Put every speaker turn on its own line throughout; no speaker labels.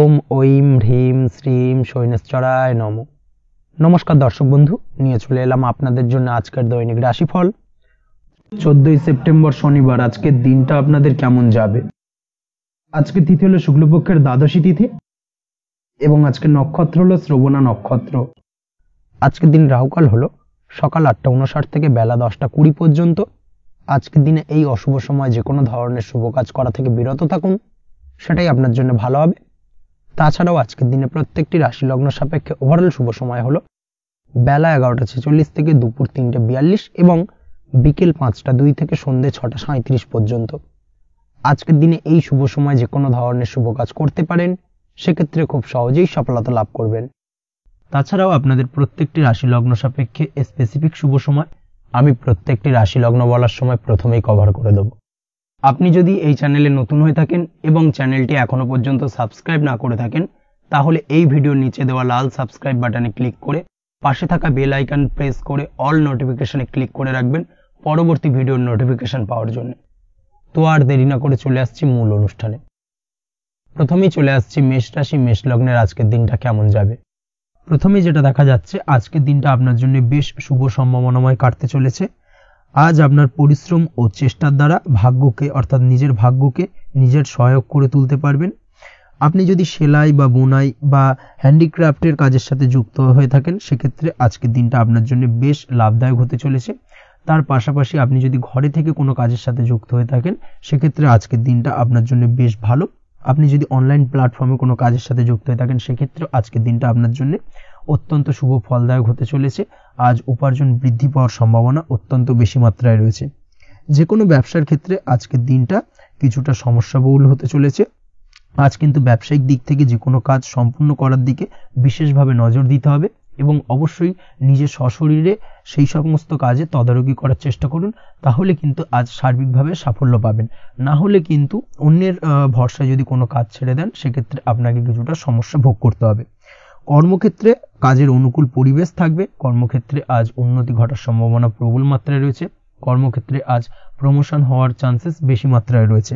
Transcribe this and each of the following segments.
ওম ঐম হ্রিম শ্রীম শৈনেশ্বরায় নমঃ। নমস্কার দর্শক বন্ধু, নিয়ে চলে এলাম আপনাদের জন্য আজকের দৈনিক রাশিফল। 14ই সেপ্টেম্বর শনিবার। আজকের দিনটা আপনাদের কেমন যাবে? আজকে তিথি হলো শুক্লপক্ষের দ্বাদশী তিথি এবং আজকের নক্ষত্র হলো শ্রবণা নক্ষত্র। আজকের দিন রাহুকাল হলো সকাল 8:59 থেকে বেলা 10:20 পর্যন্ত। আজকের দিনে এই অশুভ সময় যে কোনো ধরনের শুভ কাজ করা থেকে বিরত থাকুন, সেটাই আপনার জন্য ভালো হবে। তাছাড়াও আজকের দিনে প্রত্যেকটি রাশি লগ্ন সাপেক্ষে ওভারঅল শুভ সময় হলো বেলা 11:46 থেকে দুপুর 3:42 এবং বিকেল 5:02 থেকে সন্ধ্যে 6:37 পর্যন্ত। আজকের দিনে এই শুভ সময় যে কোনো ধরনের শুভ কাজ করতে পারেন, সেক্ষেত্রে খুব সহজেই সফলতা লাভ করবেন। তাছাড়াও আপনাদের প্রত্যেকটি রাশি লগ্ন সাপেক্ষে স্পেসিফিক শুভ সময় আমি প্রত্যেকটি রাশি লগ্ন বলার সময় প্রথমেই কভার করে দেব। আপনি যদি এই চ্যানেলে নতুন হয়ে থাকেন এবং চ্যানেলটি এখনো পর্যন্ত সাবস্ক্রাইব না করে থাকেন, তাহলে এই ভিডিওর নিচে দেওয়া লাল সাবস্ক্রাইব বাটনে ক্লিক করে পাশে থাকা বেল আইকন প্রেস করে অল নোটিফিকেশনে ক্লিক করে রাখবেন পরবর্তী ভিডিওর নোটিফিকেশন পাওয়ার জন্য। তো আর দেরি না করে চলে আসছি মূল অনুষ্ঠানে। প্রথমেই চলে আসছি মেষ রাশি, মেষ লগ্নের আজকের দিনটা কেমন যাবে। প্রথমেই যেটা দেখা যাচ্ছে, আজকের দিনটা আপনার জন্য বেশ শুভ সম্ভাবনাময় কাটতে চলেছে। আজ আপনার পরিশ্রম ও চেষ্টার দ্বারা ভাগ্যকে অর্থাৎ নিজের ভাগ্যকে নিজের সহায়ক করে তুলতে পারবেন। আপনি যদি সেলাই বা বোনাই বা হ্যান্ডিক্রাফটের কাজের সাথে যুক্ত হয়ে থাকেন, সেক্ষেত্রে আজকের দিনটা আপনার জন্য বেশ লাভদায়ক হতে চলেছে। তার পাশাপাশি আপনি যদি ঘরে থেকে কোনো কাজের সাথে যুক্ত হয়ে থাকেন, সেক্ষেত্রে আজকের দিনটা আপনার জন্য বেশ ভালো। আপনি যদি অনলাইন প্ল্যাটফর্মে কোনো কাজের সাথে যুক্ত হয়ে থাকেন, সেক্ষেত্রে আজকের দিনটা আপনার জন্য অত্যন্ত শুভ ফলদায়ক হতে চলেছে। আজ উপার্জন বৃদ্ধি পাওয়ার সম্ভাবনা অত্যন্ত বেশি মাত্রায় রয়েছে। যে কোনো ব্যবসার ক্ষেত্রে আজকের দিনটা কিছুটা সমস্যাবহুল হতে চলেছে। আজ কিন্তু ব্যবসায়িক দিক থেকে যে কোনো কাজ সম্পূর্ণ করার দিকে বিশেষভাবে নজর দিতে হবে এবং অবশ্যই নিজের সশরীরে সেই সমস্ত কাজে তদারকি করার চেষ্টা করুন, তাহলে কিন্তু আজ সার্বিকভাবে সাফল্য পাবেন। না হলে কিন্তু অন্যের ভরসায় যদি কোনো কাজ ছেড়ে দেন, সেক্ষেত্রে আপনাকে কিছুটা সমস্যা ভোগ করতে হবে। কর্মক্ষেত্রে কাজের অনুকূল পরিবেশ থাকবে। কর্মক্ষেত্রে আজ উন্নতি ঘটার সম্ভাবনা প্রবল মাত্রায় রয়েছে। কর্মক্ষেত্রে আজ প্রমোশন হওয়ার চান্সেস বেশি মাত্রায় রয়েছে।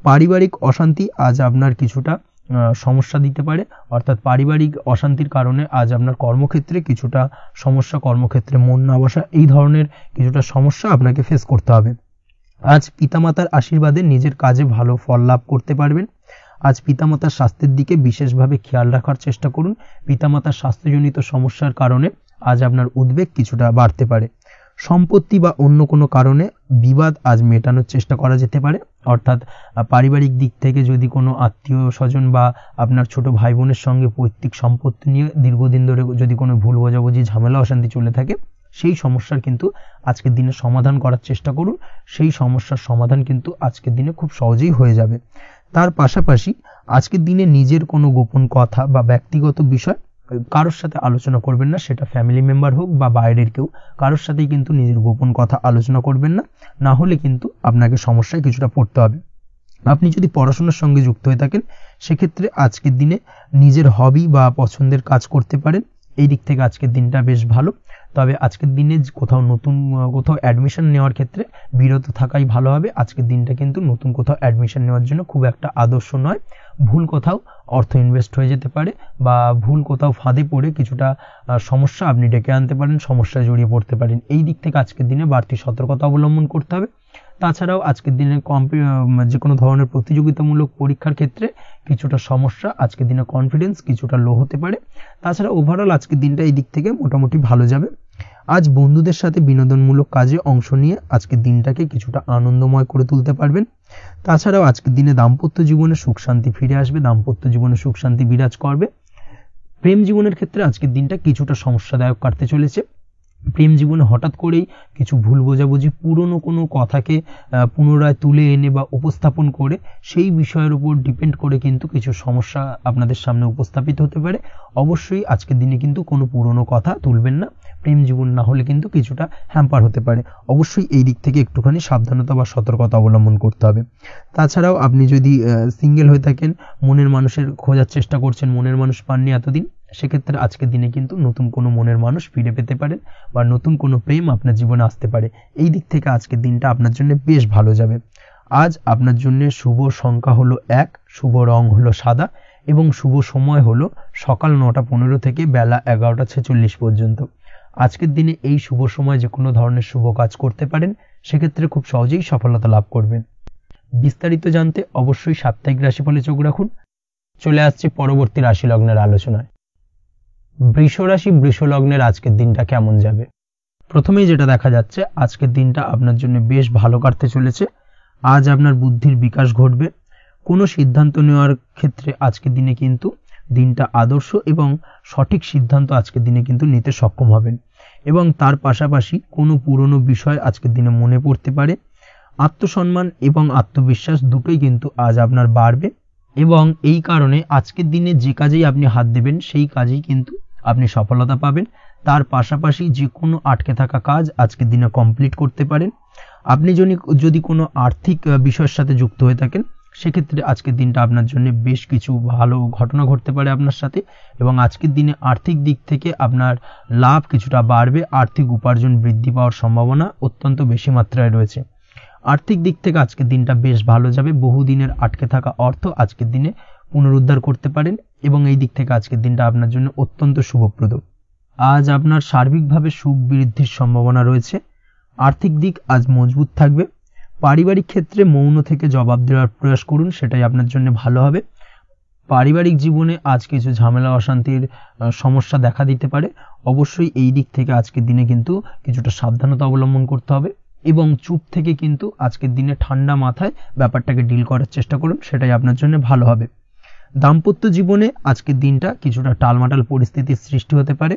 পারিবারিক অশান্তি আজ আপনার কিছুটা সমস্যা দিতে পারে, অর্থাৎ পারিবারিক অশান্তির কারণে আজ আপনার কর্মক্ষেত্রে কিছুটা সমস্যা, কর্মক্ষেত্রে মন না বসা, এই ধরনের কিছুটা সমস্যা আপনাকে ফেস করতে হবে। আজ পিতামাতার আশীর্বাদে নিজের কাজে ভালো ফল লাভ করতে পারবেন। আজ পিতামাতার স্বাস্থ্যের দিকে বিশেষভাবে খেয়াল রাখার চেষ্টা করুন। পিতামাতার স্বাস্থ্যজনিত সমস্যার কারণে আজ আপনার উদ্বেগ কিছুটা বাড়তে পারে। সম্পত্তি বা অন্য কোনো কারণে বিবাদ আজ মেটানোর চেষ্টা করা যেতে পারে, অর্থাৎ পারিবারিক দিক থেকে যদি কোনো আত্মীয় স্বজন বা আপনার ছোট ভাই বোনের সঙ্গে পৈতৃক সম্পত্তি নিয়ে দীর্ঘদিন ধরে যদি কোনো ভুল বোঝাবুঝি, ঝামেলা অশান্তি চলে থাকে, সেই সমস্যার কিন্তু আজকের দিনে সমাধান করার চেষ্টা করুন। সেই সমস্যার সমাধান কিন্তু আজকের দিনে খুব সহজেই হয়ে যাবে। তার পাশাপাশি আজকের দিনে নিজের কোনো গোপন কথা বা ব্যক্তিগত বিষয় কারোর সাথে আলোচনা করবেন না, সেটা ফ্যামিলি মেম্বার হোক বা বাইরের কেউ, কারোর সাথেই কিন্তু নিজের গোপন কথা আলোচনা করবেন না, না হলে কিন্তু আপনাকে সমস্যায় কিছুটা পড়তে হবে। আপনি যদি পড়াশোনার সঙ্গে যুক্ত হয়ে থাকেন, সেক্ষেত্রে আজকের দিনে নিজের হবি বা পছন্দের কাজ করতে পারেন। এই দিক থেকে আজকের দিনটা বেশ ভালো। তবে আজকের দিনে কোথাও অ্যাডমিশন নেওয়ার ক্ষেত্রে বিরত থাকাই ভালো হবে। আজকের দিনটা কিন্তু নতুন কোথাও অ্যাডমিশন নেওয়ার জন্য খুব একটা আদর্শ নয়। ভুল কোথাও অর্থ ইনভেস্ট হয়ে যেতে পারে বা ভুল কোথাও ফাঁদে পড়ে কিছুটা সমস্যা আপনি ডেকে আনতে পারেন, সমস্যায় জড়িয়ে পড়তে পারেন। এই দিক থেকে আজকের দিনে বাড়তি সতর্কতা অবলম্বন করতে হবে। তাছাড়াও আজকের দিনে যে কোনো ধরনের প্রতিযোগিতামূলক পরীক্ষার ক্ষেত্রে কিছুটা সমস্যা, আজকের দিনে কনফিডেন্স কিছুটা লো হতে পারে। তাছাড়া ওভারঅল আজকের দিনটা এই দিক থেকে মোটামুটি ভালো যাবে। আজ বন্ধুদের সাথে বিনোদনমূলক কাজে অংশ নিয়ে আজকের দিনটাকে কিছুটা আনন্দময় করে তুলতে পারবেন। তাছাড়াও আজকের দিনে দাম্পত্য জীবনে সুখ শান্তি ফিরে আসবে, দাম্পত্য জীবনে সুখ শান্তি বিরাজ করবে। প্রেম জীবনের ক্ষেত্রে আজকের দিনটা কিছুটা সমস্যাদায়ক কাটতে চলেছে। প্রেম জীবনে হঠাৎ করেই কিছু ভুল বোঝাবুঝি, পুরনো কোনো কথাকে পুনরায় তুলে এনে বা উপস্থাপন করে সেই বিষয়ের উপর ডিপেন্ড করে কিন্তু কিছু সমস্যা আপনাদের সামনে উপস্থাপিত হতে পারে। অবশ্যই আজকের দিনে কিন্তু কোনো পুরনো কথা তুলবেন না, প্রেম জীবন না হলে কিন্তু কিছুটা হ্যাম্পার হতে পারে। অবশ্যই এই দিক থেকে একটুখানি সাবধানতা বা সতর্কতা অবলম্বন করতে হবে। তাছাড়াও আপনি যদি সিঙ্গেল হয়ে থাকেন, মনের মানুষের খোঁজার চেষ্টা করছেন, মনের মানুষ পাননি এতদিন, সেক্ষেত্রে আজকের দিনে কিন্তু নতুন কোনো মনের মানুষ ফিরে পেতে পারেন বা নতুন কোনো প্রেম আপনার জীবনে আসতে পারে। এই দিক থেকে আজকের দিনটা আপনার জন্য বেশ ভালো যাবে। আজ আপনার জন্য শুভ সংখ্যা হলো 1, শুভ রং হলো সাদা এবং শুভ সময় হলো সকাল 9:15 থেকে বেলা 11:46 পর্যন্ত। আজকের দিনে এই শুভ সময় যে কোনো ধরনের শুভ কাজ করতে পারেন, সেক্ষেত্রে খুব সহজেই সফলতা লাভ করবেন। বিস্তারিত জানতে অবশ্যই সাপ্তাহিক রাশিফলে চোখ রাখুন। চলে আসছে পরবর্তী রাশি লগ্নের আলোচনায়। বৃষ রাশি বৃষ লগ্নের আজকের দিনটা কেমন যাবে? প্রথমেই যেটা দেখা যাচ্ছে, আজকের দিনটা আপনার জন্য বেশ ভালো কাটতে চলেছে। আজ আপনার বুদ্ধির বিকাশ ঘটবে। কোনো সিদ্ধান্ত নেওয়ার ক্ষেত্রে আজকের দিনে কিন্তু দিনটা আদর্শ এবং সঠিক সিদ্ধান্ত আজকের দিনে কিন্তু নিতে সক্ষম হবেন। এবং তার পাশাপাশি কোনো পুরনো বিষয় আজকের দিনে মনে পড়তে পারে। আত্মসম্মান এবং আত্মবিশ্বাস দুটোই কিন্তু আজ আপনার বাড়বে এবং এই কারণে আজকের দিনে যে কাজেই আপনি হাত দেবেন সেই কাজেই কিন্তু আপনি সফলতা পাবেন। তার পাশাপাশি যে কোনো আটকে থাকা কাজ আজকের দিনে কমপ্লিট করতে পারেন। আপনি যদি কোনো আর্থিক বিষয়ের সাথে যুক্ত হয়ে থাকেন, সেক্ষেত্রে আজকের দিনটা আপনার জন্য বেশ কিছু ভালো ঘটনা ঘটতে পারে আপনার সাথে এবং আজকের দিনে আর্থিক দিক থেকে আপনার লাভ কিছুটা বাড়বে। আর্থিক উপার্জন বৃদ্ধি পাওয়ার সম্ভাবনা অত্যন্ত বেশি মাত্রায় রয়েছে। আর্থিক দিক থেকে আজকের দিনটা বেশ ভালো যাবে। বহুদিনের আটকে থাকা অর্থ আজকের দিনে পুনরুদ্ধার করতে পারেন এবং এই দিক থেকে আজকের দিনটা আপনার জন্য অত্যন্ত শুভপ্রদ। আজ আপনার সার্বিকভাবে সুখ বৃদ্ধির সম্ভাবনা রয়েছে। আর্থিক দিক আজ মজবুত থাকবে। পারিবারিক ক্ষেত্রে মৌন থেকে জবাব দেওয়ার প্রয়াস করুন, সেটাই আপনার জন্য ভালো হবে। পারিবারিক জীবনে আজ কিছু ঝামেলা অশান্তির সমস্যা দেখা দিতে পারে। অবশ্যই এই দিক থেকে আজকের দিনে কিন্তু কিছুটা সাবধানতা অবলম্বন করতে হবে এবং চুপ থেকে কিন্তু আজকের দিনে ঠান্ডা মাথায় ব্যাপারটাকে ডিল করার চেষ্টা করুন, সেটাই আপনার জন্য ভালো হবে। দাম্পত্য জীবনে আজকের দিনটা কিছুটা টালমাটাল পরিস্থিতির সৃষ্টি হতে পারে।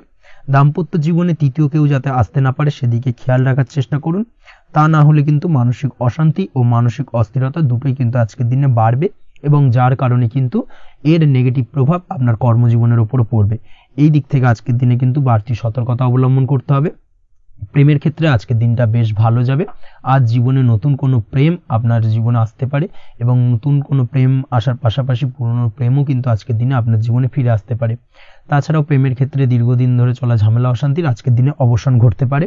দাম্পত্য জীবনে তৃতীয় কেউ যাতে আসতে না পারে সেদিকে খেয়াল রাখার চেষ্টা করুন। তা না হলে কিন্তু মানসিক অশান্তি ও মানসিক অস্থিরতা দুটোই কিন্তু আজকের দিনে বাড়বে এবং যার কারণে কিন্তু এর নেগেটিভ প্রভাব আপনার কর্মজীবনের উপর পড়বে। এই দিক থেকে আজকের দিনে কিন্তু বাড়তি সতর্কতা অবলম্বন করতে হবে। প্রেমের ক্ষেত্রে আজকের দিনটা বেশ ভালো যাবে। আজ জীবনে নতুন কোনো প্রেম আপনার জীবনে আসতে পারে এবং নতুন কোনো প্রেম আসার পাশাপাশি পুরনো প্রেমও কিন্তু আজকের দিনে আপনার জীবনে ফিরে আসতে পারে। তাছাড়াও প্রেমের ক্ষেত্রে দীর্ঘদিন ধরে চলা ঝামেলা অশান্তির আজকের দিনে অবসান ঘটতে পারে।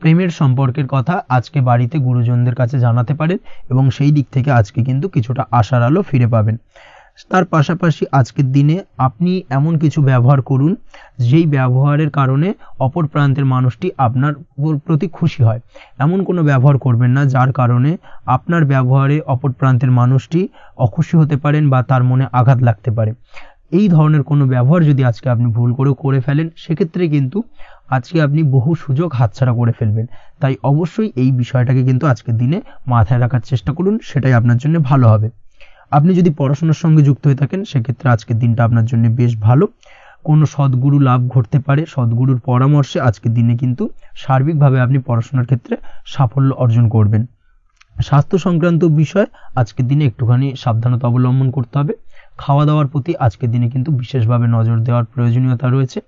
প্রেমের সম্পর্কের কথা আজকে বাড়িতে গুরুজনদের কাছে জানাতে পারেন এবং সেই দিক থেকে আজকে কিন্তু কিছুটা আশার আলো ফিরে পাবেন। তার পাশাপাশি আজকের দিনে আপনি এমন কিছু ব্যবহার করুন যেই ব্যবহারের কারণে অপর প্রান্তের মানুষটি আপনার প্রতি খুশি হয়। এমন কোনো ব্যবহার করবেন না যার কারণে আপনার ব্যবহারে অপর প্রান্তের মানুষটি অখুশি হতে পারেন বা তার মনে আঘাত লাগতে পারে। এই ধরনের কোনো ব্যবহার যদি আজকে আপনি ভুল করে ফেলেন, সেক্ষেত্রে কিন্তু আজকে আপনি বহু সুযোগ হাতছাড়া করে ফেলবেন। তাই অবশ্যই এই বিষয়টাকে কিন্তু আজকের দিনে মাথায় রাখার চেষ্টা করুন, সেটাই আপনার জন্য ভালো হবে। আপনি যদি পড়াশোনার সঙ্গে যুক্ত হয়ে থাকেন, সেক্ষেত্রে আজকের দিনটা আপনার জন্য বেশ ভালো। কোনো সদ্গুরু লাভ ঘটতে পারে। সদ্গুরুর পরামর্শে আজকের দিনে কিন্তু সার্বিকভাবে আপনি পড়াশোনার ক্ষেত্রে সাফল্য অর্জন করবেন। স্বাস্থ্য সংক্রান্ত বিষয় আজকের দিনে একটুখানি সাবধানতা অবলম্বন করতে হবে। খাওয়া দাওয়ার প্রতি আজকের দিনে কিন্তু বিশেষভাবে নজর দেওয়ার প্রয়োজনীয়তা রয়েছে।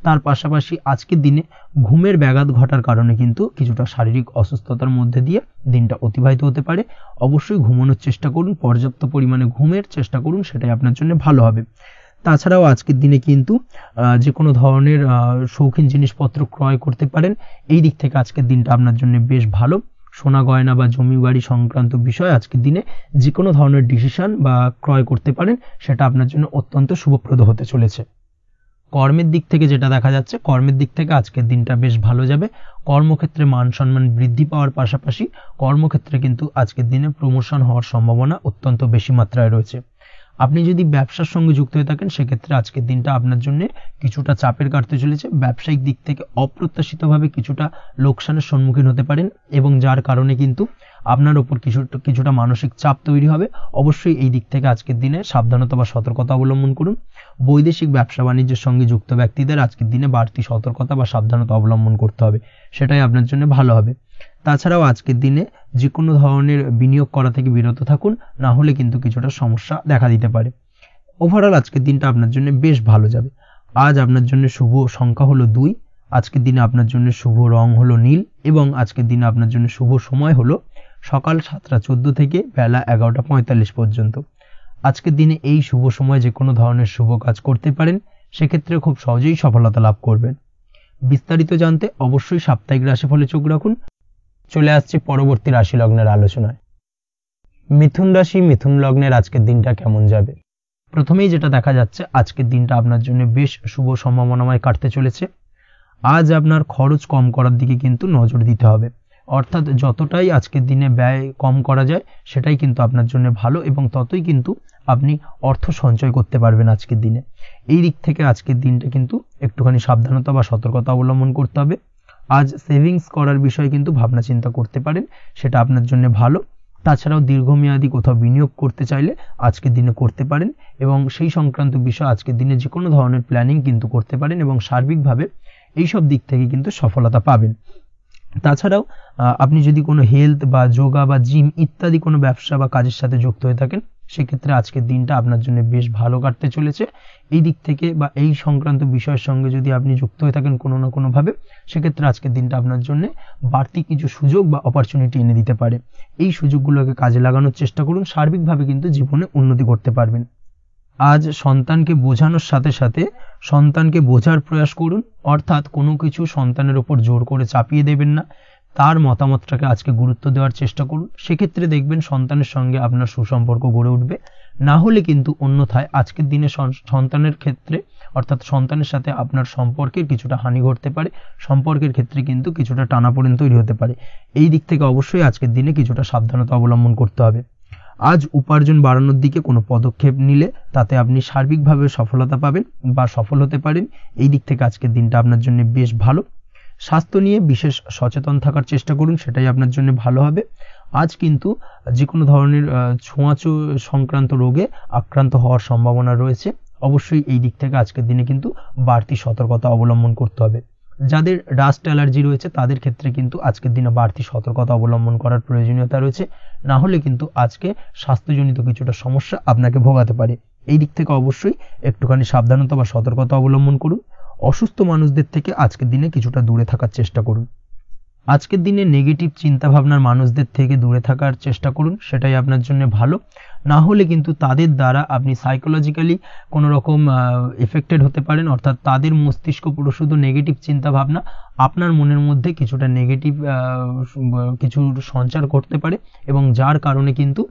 তার পাশাপাশি আজকের দিনে ঘুমের ব্যাঘাত ঘটার কারণে কিন্তু কিছুটা শারীরিক অসুস্থতার মধ্যে দিয়ে দিনটা অতিবাহিত হতে পারে। অবশ্যই ঘুমানোর চেষ্টা করুন, পর্যাপ্ত পরিমাণে ঘুমের চেষ্টা করুন, সেটাই আপনার জন্য ভালো হবে। তাছাড়াও আজকের দিনে কিন্তু যে কোনো ধরনের শৌখিন জিনিসপত্র ক্রয় করতে পারেন। এই দিক থেকে আজকের দিনটা আপনার জন্য বেশ ভালো। সোনা গয়না বা জমি বাড়ি সংক্রান্ত বিষয় আজকের দিনে যে কোনো ধরনের ডিসিশন বা ক্রয় করতে পারেন, সেটা আপনার জন্য অত্যন্ত শুভপ্রদ হতে চলেছে। কর্মের দিক থেকে যেটা দেখা যাচ্ছে, কর্মের দিক থেকে আজকের দিনটা বেশ ভালো যাবে। কর্মক্ষেত্রে মান সম্মান বৃদ্ধি পাওয়ার পাশাপাশি কর্মক্ষেত্রে কিন্তু আজকের দিনে প্রমোশন হওয়ার সম্ভাবনা অত্যন্ত বেশি মাত্রায় রয়েছে। আপনি যদি ব্যবসার সঙ্গে যুক্ত হয়ে থাকেন, সেক্ষেত্রে আজকের দিনটা আপনার জন্য কিছুটা চাপের কাটতে চলেছে। ব্যবসায়িক দিক থেকে অপ্রত্যাশিতভাবে কিছুটা লোকসানের সম্মুখীন হতে পারেন এবং যার কারণে কিন্তু আপনার উপর কিছুটা মানসিক চাপ তৈরি হবে। অবশ্যই এই দিক থেকে আজকের দিনে সাবধানতা বা সতর্কতা অবলম্বন করুন। বৈদেশিক ব্যবসা বাণিজ্যের সঙ্গে যুক্ত ব্যক্তিদের আজকের দিনে বাড়তি সতর্কতা বা সাবধানতা অবলম্বন করতে হবে, সেটাই আপনার জন্য ভালো হবে। তাছাড়াও আজকের দিনে যে কোনো ধরনের বিনিয়োগ করা থেকে বিরত থাকুন, না হলে কিন্তু কিছুটা সমস্যা দেখা দিতে পারে। ওভারঅল আজকের দিনটা আপনার জন্য বেশ ভালো যাবে। আজ আপনার জন্য শুভ সংখ্যা হলো 2। আজকের দিনে আপনার জন্য শুভ রং হলো নীল এবং আজকের দিনে আপনার জন্য শুভ সময় হলো সকাল 7:14 থেকে বেলা 11:45 পর্যন্ত। আজকের দিনে এই শুভ সময় যে কোনো ধরনের শুভ কাজ করতে পারেন, সেক্ষেত্রে খুব সহজেই সফলতা লাভ করবেন। বিস্তারিত জানতে অবশ্যই সাপ্তাহিক রাশিফলে চোখ রাখুন। চলে আসছে পরবর্তী রাশি লগ্নের আলোচনায়। মিথুন রাশি মিথুন লগ্নের আজকের দিনটা কেমন যাবে? প্রথমেই যেটা দেখা যাচ্ছে, আজকের দিনটা আপনার জন্য বেশ শুভ সম্ভাবনাময় কাটতে চলেছে। আজ আপনার খরচ কম করার দিকে কিন্তু নজর দিতে হবে, অর্থাৎ যতটাই আজকের দিনে ব্যয় কম করা যায় সেটাই কিন্তু আপনার জন্য ভালো, এবং ততই কিন্তু আপনি অর্থ সঞ্চয় করতে পারবেন আজকের দিনে। এই দিক থেকে আজকের দিনটা কিন্তু একটুখানি সাবধানতা বা সতর্কতা অবলম্বন করতে হবে। আজ সেভিংস করার বিষয়ে কিন্তু ভাবনা চিন্তা করতে পারেন, সেটা আপনার জন্য ভালো। তাছাড়াও দীর্ঘমেয়াদী কোথাও বিনিয়োগ করতে চাইলে আজকের দিনে করতে পারেন, এবং সেই সংক্রান্ত বিষয় আজকের দিনে যে কোনো ধরনের প্ল্যানিং কিন্তু করতে পারেন, এবং সার্বিকভাবে এইসব দিক থেকে কিন্তু সফলতা পাবেন। তাছাড়াও আপনি যদি কোনো হেলথ বা যোগা বা জিম ইত্যাদি কোনো ব্যবসা বা কাজের সাথে যুক্ত হয়ে থাকেন, সেক্ষেত্রে আজকের দিনটা আপনার জন্য বেশ ভালো কাটতে চলেছে। এই দিক থেকে বা এই সংক্রান্ত বিষয়ের সঙ্গে যদি আপনি যুক্ত হয়ে থাকেন কোনো না কোনোভাবে, সেক্ষেত্রে আজকের দিনটা আপনার জন্য বাড়তি কিছু সুযোগ বা অপরচুনিটি এনে দিতে পারে। এই সুযোগগুলোকে কাজে লাগানোর চেষ্টা করুন, সার্বিকভাবে কিন্তু জীবনে উন্নতি করতে পারবেন। আজ সন্তানকে বোঝানোর সাথে সাথে সন্তানকে বোঝার প্রয়াস করুন, অর্থাৎ কোনো কিছু সন্তানের উপর জোর করে চাপিয়ে দেবেন না, তার মতামতটাকে আজকে গুরুত্ব দেওয়ার চেষ্টা করুন। সেক্ষেত্রে দেখবেন সন্তানের সঙ্গে আপনার সুসম্পর্ক গড়ে উঠবে। না হলে কিন্তু অন্যথায় আজকের দিনে সন্তানের ক্ষেত্রে, অর্থাৎ সন্তানের সাথে আপনার সম্পর্কের কিছুটা হানি ঘটতে পারে, সম্পর্কের ক্ষেত্রে কিন্তু কিছুটা টানাপোড়েন তৈরি হতে পারে। এই দিক থেকে অবশ্যই আজকের দিনে কিছুটা সাবধানতা অবলম্বন করতে হবে। আজ উপার্জন বাড়ানোর দিকে কোনো পদক্ষেপ নিলে তাতে আপনি সার্বিকভাবে সফলতা পাবেন বা সফল হতে পারেন। এই দিক থেকে আজকের দিনটা আপনার জন্য বেশ ভালো। স্বাস্থ্য নিয়ে বিশেষ সচেতন থাকার চেষ্টা করুন, সেটাই আপনার জন্য ভালো হবে। আজ কিন্তু যে কোনো ধরনের ছোঁয়াচে সংক্রান্ত রোগে আক্রান্ত হওয়ার সম্ভাবনা রয়েছে। অবশ্যই এই দিক থেকে আজকের দিনে কিন্তু বাড়তি সতর্কতা অবলম্বন করতে হবে। যাদের ডাস্ট অ্যালার্জি রয়েছে তাদের ক্ষেত্রে কিন্তু আজকের দিনে বাড়তি সতর্কতা অবলম্বন করার প্রয়োজনীয়তা রয়েছে, না হলে কিন্তু আজকে স্বাস্থ্যজনিত কিছুটা সমস্যা আপনাকে ভোগাতে পারে। এই দিক থেকে অবশ্যই একটুখানি সাবধানতা বা সতর্কতা অবলম্বন করুন। অসুস্থ মানুষদের থেকে আজকের দিনে কিছুটা দূরে থাকার চেষ্টা করুন। আজকের দিনে নেগেটিভ চিন্তাভাবনার মানুষদের থেকে দূরে থাকার চেষ্টা করুন, সেটাই আপনার জন্য ভালো। না হলে কিন্তু তাদের দ্বারা আপনি সাইকোলজিক্যালি কোনো রকম এফেক্টেড হতে পারেন, অর্থাৎ তাদের মস্তিষ্ক পুরো শুধু নেগেটিভ চিন্তাভাবনা আপনার মনের মধ্যে কিছুটা নেগেটিভ কিছু সঞ্চার করতে পারে, এবং যার কারণে কিন্তু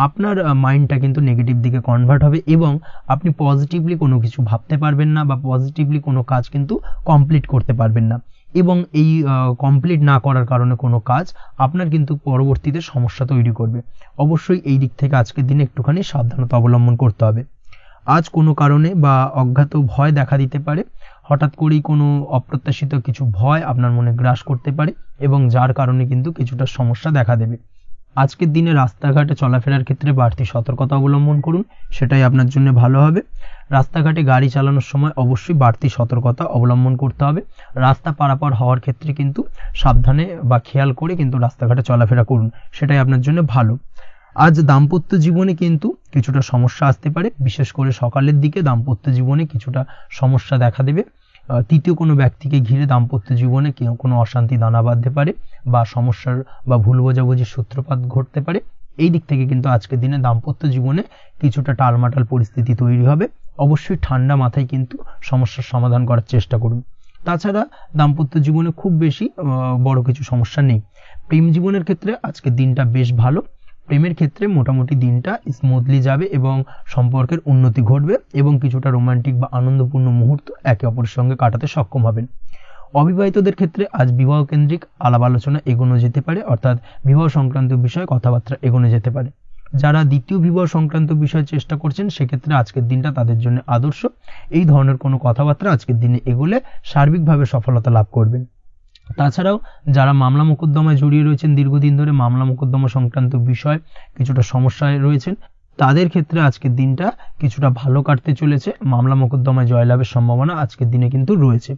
আপনার মাইন্ডটা কিন্তু নেগেটিভ দিকে কনভার্ট হবে, এবং আপনি পজিটিভলি কোনো কিছু ভাবতে পারবেন না বা পজিটিভলি কোনো কাজ কিন্তু কমপ্লিট করতে পারবেন না, এবং এই কমপ্লিট না করার কারণে কোনো কাজ আপনার কিন্তু পরবর্তীতে সমস্যা তৈরি করবে। অবশ্যই এই দিক থেকে আজকের দিনে একটুখানি সাবধানতা অবলম্বন করতে হবে। আজ কোনো কারণে বা অজ্ঞাত ভয় দেখা দিতে পারে, হঠাৎ করেই কোনো অপ্রত্যাশিত কিছু ভয় আপনার মনে গ্রাস করতে পারে, এবং যার কারণে কিন্তু কিছুটা সমস্যা দেখা দেবে। আজকের দিনে রাস্তাঘাটে চলাফেরার ক্ষেত্রে বাড়তি সতর্কতা অবলম্বন করুন, সেটাই আপনার জন্য ভালো হবে। রাস্তাঘাটে গাড়ি চালানোর সময় অবশ্যই বাড়তি সতর্কতা অবলম্বন করতে হবে। রাস্তা পারাপার হওয়ার ক্ষেত্রে কিন্তু সাবধানে বা খেয়াল করে কিন্তু রাস্তাঘাটে চলাফেরা করুন, সেটাই আপনার জন্য ভালো। আজ দাম্পত্য জীবনে কিন্তু কিছুটা সমস্যা আসতে পারে, বিশেষ করে সকালের দিকে দাম্পত্য জীবনে কিছুটা সমস্যা দেখা দেবে। তৃতীয় কোনো ব্যক্তিকে ঘিরে দাম্পত্য জীবনে কোনো অশান্তি দানা বাঁধতে পারে, বা সমস্যার বা ভুল বোঝাবুঝির সূত্রপাত ঘটতে পারে। এই দিক থেকে কিন্তু আজকের দিনে দাম্পত্য জীবনে কিছুটা টালমাটাল পরিস্থিতি তৈরি হবে। অবশ্যই ঠান্ডা মাথায় কিন্তু সমস্যার সমাধান করার চেষ্টা করুন। তাছাড়া দাম্পত্য জীবনে খুব বেশি বড় কিছু সমস্যা নেই। প্রেম জীবনের ক্ষেত্রে আজকের দিনটা বেশ ভালো। প্রেমের ক্ষেত্রে মোটামুটি দিনটা স্মুথলি যাবে, এবং সম্পর্কের উন্নতি ঘটবে, এবং কিছুটা রোমান্টিক বা আনন্দপূর্ণ মুহূর্ত একে অপরের সঙ্গে কাটাতে সক্ষম হবেন। অবিবাহিতদের ক্ষেত্রে আজ বিবাহ কেন্দ্রিক আলাপ আলোচনা এগোনো যেতে পারে, অর্থাৎ বিবাহ সংক্রান্ত বিষয়ে কথাবার্তা এগোনো যেতে পারে। যারা দ্বিতীয় বিবাহ সংক্রান্ত বিষয়ে চেষ্টা করছেন, সেক্ষেত্রে আজকের দিনটা তাদের জন্য আদর্শ। এই ধরনের কোনো কথাবার্তা আজকের দিনে এগোলে সার্বিকভাবে সফলতা লাভ করবেন। তাছাড়াও যারা মামলা মোকদ্দমায় জড়িয়ে রয়েছেন, দীর্ঘদিন ধরে মামলা মোকদ্দমা সংক্রান্ত বিষয় কিছুটা সমস্যায় রয়েছেন, তাদের ক্ষেত্রে আজকের দিনটা কিছুটা ভালো কাটতে চলেছে। মামলা মোকদ্দমায় জয়লাভের সম্ভাবনা আজকের দিনে কিন্তু রয়েছে।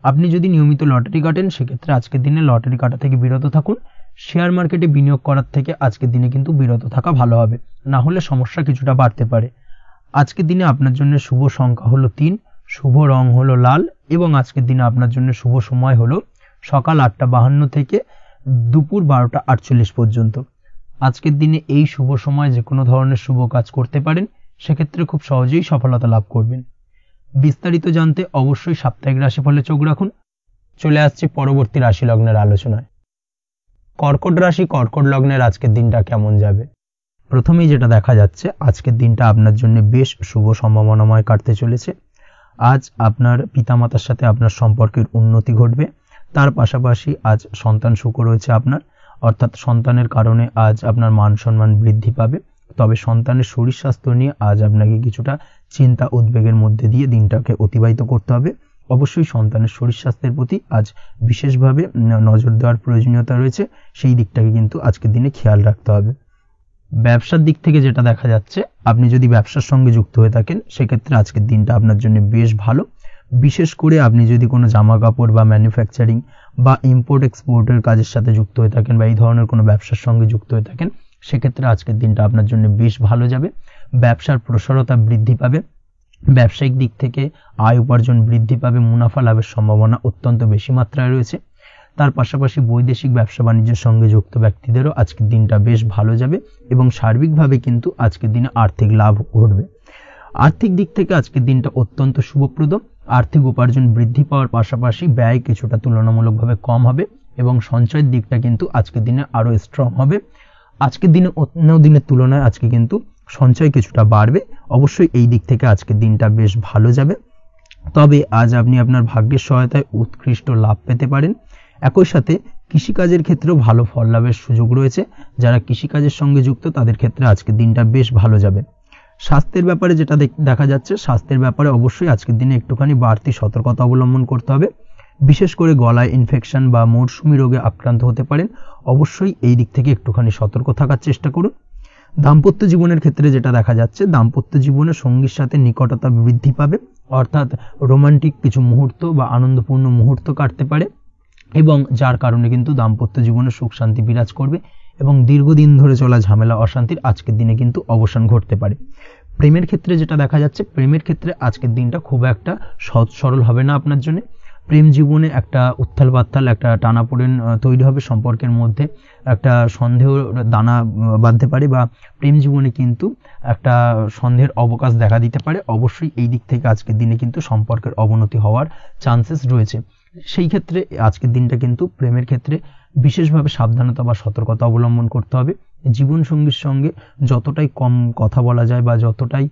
আপনি যদি নিয়মিত লটারি কাটেন, সেক্ষেত্রে আজকের দিনে লটারি কাটা থেকে বিরত থাকুন। শেয়ার মার্কেটে বিনিয়োগ করার থেকে আজকের দিনে কিন্তু বিরত থাকা ভালো হবে, না হলে সমস্যা কিছুটা বাড়তে পারে। আজকের দিনে আপনার জন্য শুভ সংখ্যা হলো 3, শুভ রং হলো লাল, এবং আজকের দিনে আপনার জন্য শুভ সময় হলো সকাল 8:52 থেকে দুপুর 12:48 পর্যন্ত। আজকের দিনে এই শুভ সময় যে কোনো ধরনের শুভ কাজ করতে পারেন, সেক্ষেত্রে খুব সহজেই সফলতা লাভ করবেন। বিস্তারিত জানতে অবশ্যই সাপ্তাহিক রাশিফলে চোখ রাখুন। চলে আসছে পরবর্তী রাশি লগ্নের আলোচনায়। কর্কট রাশি, কর্কট লগ্নের আজকের দিনটা কেমন যাবে? প্রথমেই যেটা দেখা যাচ্ছে, আজকের দিনটা আপনার জন্য বেশ শুভ সম্ভাবনাময় কাটতে চলেছে। আজ আপনার পিতামাতার সাথে আপনার সম্পর্কের উন্নতি ঘটবে। তার পাশাপাশি আজ সন্তান সুখ রয়েছে আপনার, অর্থাৎ সন্তানের কারণে আজ আপনার মান সম্মান বৃদ্ধি পাবে। তবে সন্তানের শরীর স্বাস্থ্য নিয়ে আজ আপনাকে কিছুটা চিন্তা উদ্বেগের মধ্যে দিয়ে দিনটাকে অতিবাহিত করতে হবে। অবশ্যই সন্তানের শরীর স্বাস্থ্যের প্রতি আজ বিশেষভাবে নজর দেওয়ার প্রয়োজনীয়তা রয়েছে, সেই দিকটাকে কিন্তু আজকের দিনে খেয়াল রাখতে হবে। ব্যবসার দিক থেকে যেটা দেখা যাচ্ছে, আপনি যদি ব্যবসার সঙ্গে যুক্ত হয়ে থাকেন সেক্ষেত্রে আজকের দিনটা আপনার জন্য বেশ ভালো। বিশেষ করে আপনি যদি কোনো জামা কাপড় বা ম্যানুফ্যাকচারিং বা ইম্পোর্ট এক্সপোর্টের কাজের সাথে যুক্ত হয়ে থাকেন বা এই ধরনের কোনো ব্যবসার সঙ্গে যুক্ত হয়ে থাকেন সেক্ষেত্রে আজকের দিনটা আপনার জন্য বেশ ভালো যাবে। ব্যবসার প্রসারতা বৃদ্ধি পাবে, ব্যবসায়িক দিক থেকে আয় উপার্জন বৃদ্ধি পাবে, মুনাফা লাভের সম্ভাবনা অত্যন্ত বেশি মাত্রায় রয়েছে। তার পাশাপাশি বৈদেশিক ব্যবসা বাণিজ্যের সঙ্গে যুক্ত ব্যক্তিদেরও আজকের দিনটা বেশ ভালো যাবে এবং সার্বিকভাবে কিন্তু আজকের দিনে আর্থিক লাভ ঘটবে। আর্থিক দিক থেকে আজকের দিনটা অত্যন্ত শুভপ্রদ। আর্থিক উপার্জন বৃদ্ধি পাওয়ার পাশাপাশি ব্যয় কিছুটা তুলনামূলকভাবে কম হবে এবং সঞ্চয়ের দিকটা কিন্তু আজকের দিনে আরো স্ট্রং হবে। আজকের দিনে অন্য দিনের তুলনায় আজকে কিন্তু সঞ্চয় কিছুটা বাড়বে। অবশ্যই এই দিক থেকে আজকের দিনটা বেশ ভালো যাবে। তবে আজ আপনি আপনার ভাগ্যের সহায়তায় উৎকৃষ্ট লাভ পেতে পারেন। একই সাথে কৃষিকাজের ক্ষেত্রেও ভালো ফল লাভের সুযোগ রয়েছে। যারা কৃষিকাজের সঙ্গে যুক্ত তাদের ক্ষেত্রে আজকের দিনটা বেশ ভালো যাবে। স্বাস্থ্যের ব্যাপারে যেটা দেখা যাচ্ছে, স্বাস্থ্যের ব্যাপারে অবশ্যই আজকের দিনে একটুখানি বাড়তি সতর্কতা অবলম্বন করতে হবে। বিশেষ করে গলায় ইনফেকশন বা মৌসুমী রোগে আক্রান্ত হতে পারেন। অবশ্যই এই দিক থেকে একটুখানি সতর্ক থাকার চেষ্টা করুন। দাম্পত্য জীবনের ক্ষেত্রে যেটা দেখা যাচ্ছে, দাম্পত্য জীবনে সঙ্গীর সাথে নিকটতা বৃদ্ধি পাবে, অর্থাৎ রোমান্টিক কিছু মুহূর্ত বা আনন্দপূর্ণ মুহূর্ত কাটতে পারে এবং যার কারণে কিন্তু দাম্পত্য জীবনে সুখ শান্তি বিরাজ করবে এবং দীর্ঘদিন ধরে চলা ঝামেলা অশান্তির আজকের দিনে কিন্তু অবসান ঘটতে পারে। প্রেমের ক্ষেত্রে যেটা দেখা যাচ্ছে, প্রেমের ক্ষেত্রে আজকের দিনটা খুব একটা সহজ সরল হবে না আপনার জন্য। প্রেম জীবনে একটা উত্থাল পাত্থাল একটা টানাপোড়েন তৈরি হবে, সম্পর্কের মধ্যে একটা সন্দেহ দানা বাঁধতে পারে বা প্রেম জীবনে কিন্তু একটা সন্দেহের অবকাশ দেখা দিতে পারে। অবশ্যই এই দিক থেকে আজকের দিনে কিন্তু সম্পর্কের অবনতি হওয়ার চান্সেস রয়েছে। সেই ক্ষেত্রে আজকের দিনটা কিন্তু প্রেমের ক্ষেত্রে বিশেষভাবে সাবধানতা বা সতর্কতা অবলম্বন করতে হবে। জীবন সঙ্গীর সঙ্গে যতটাই কম কথা বলা যায় বা যতটাই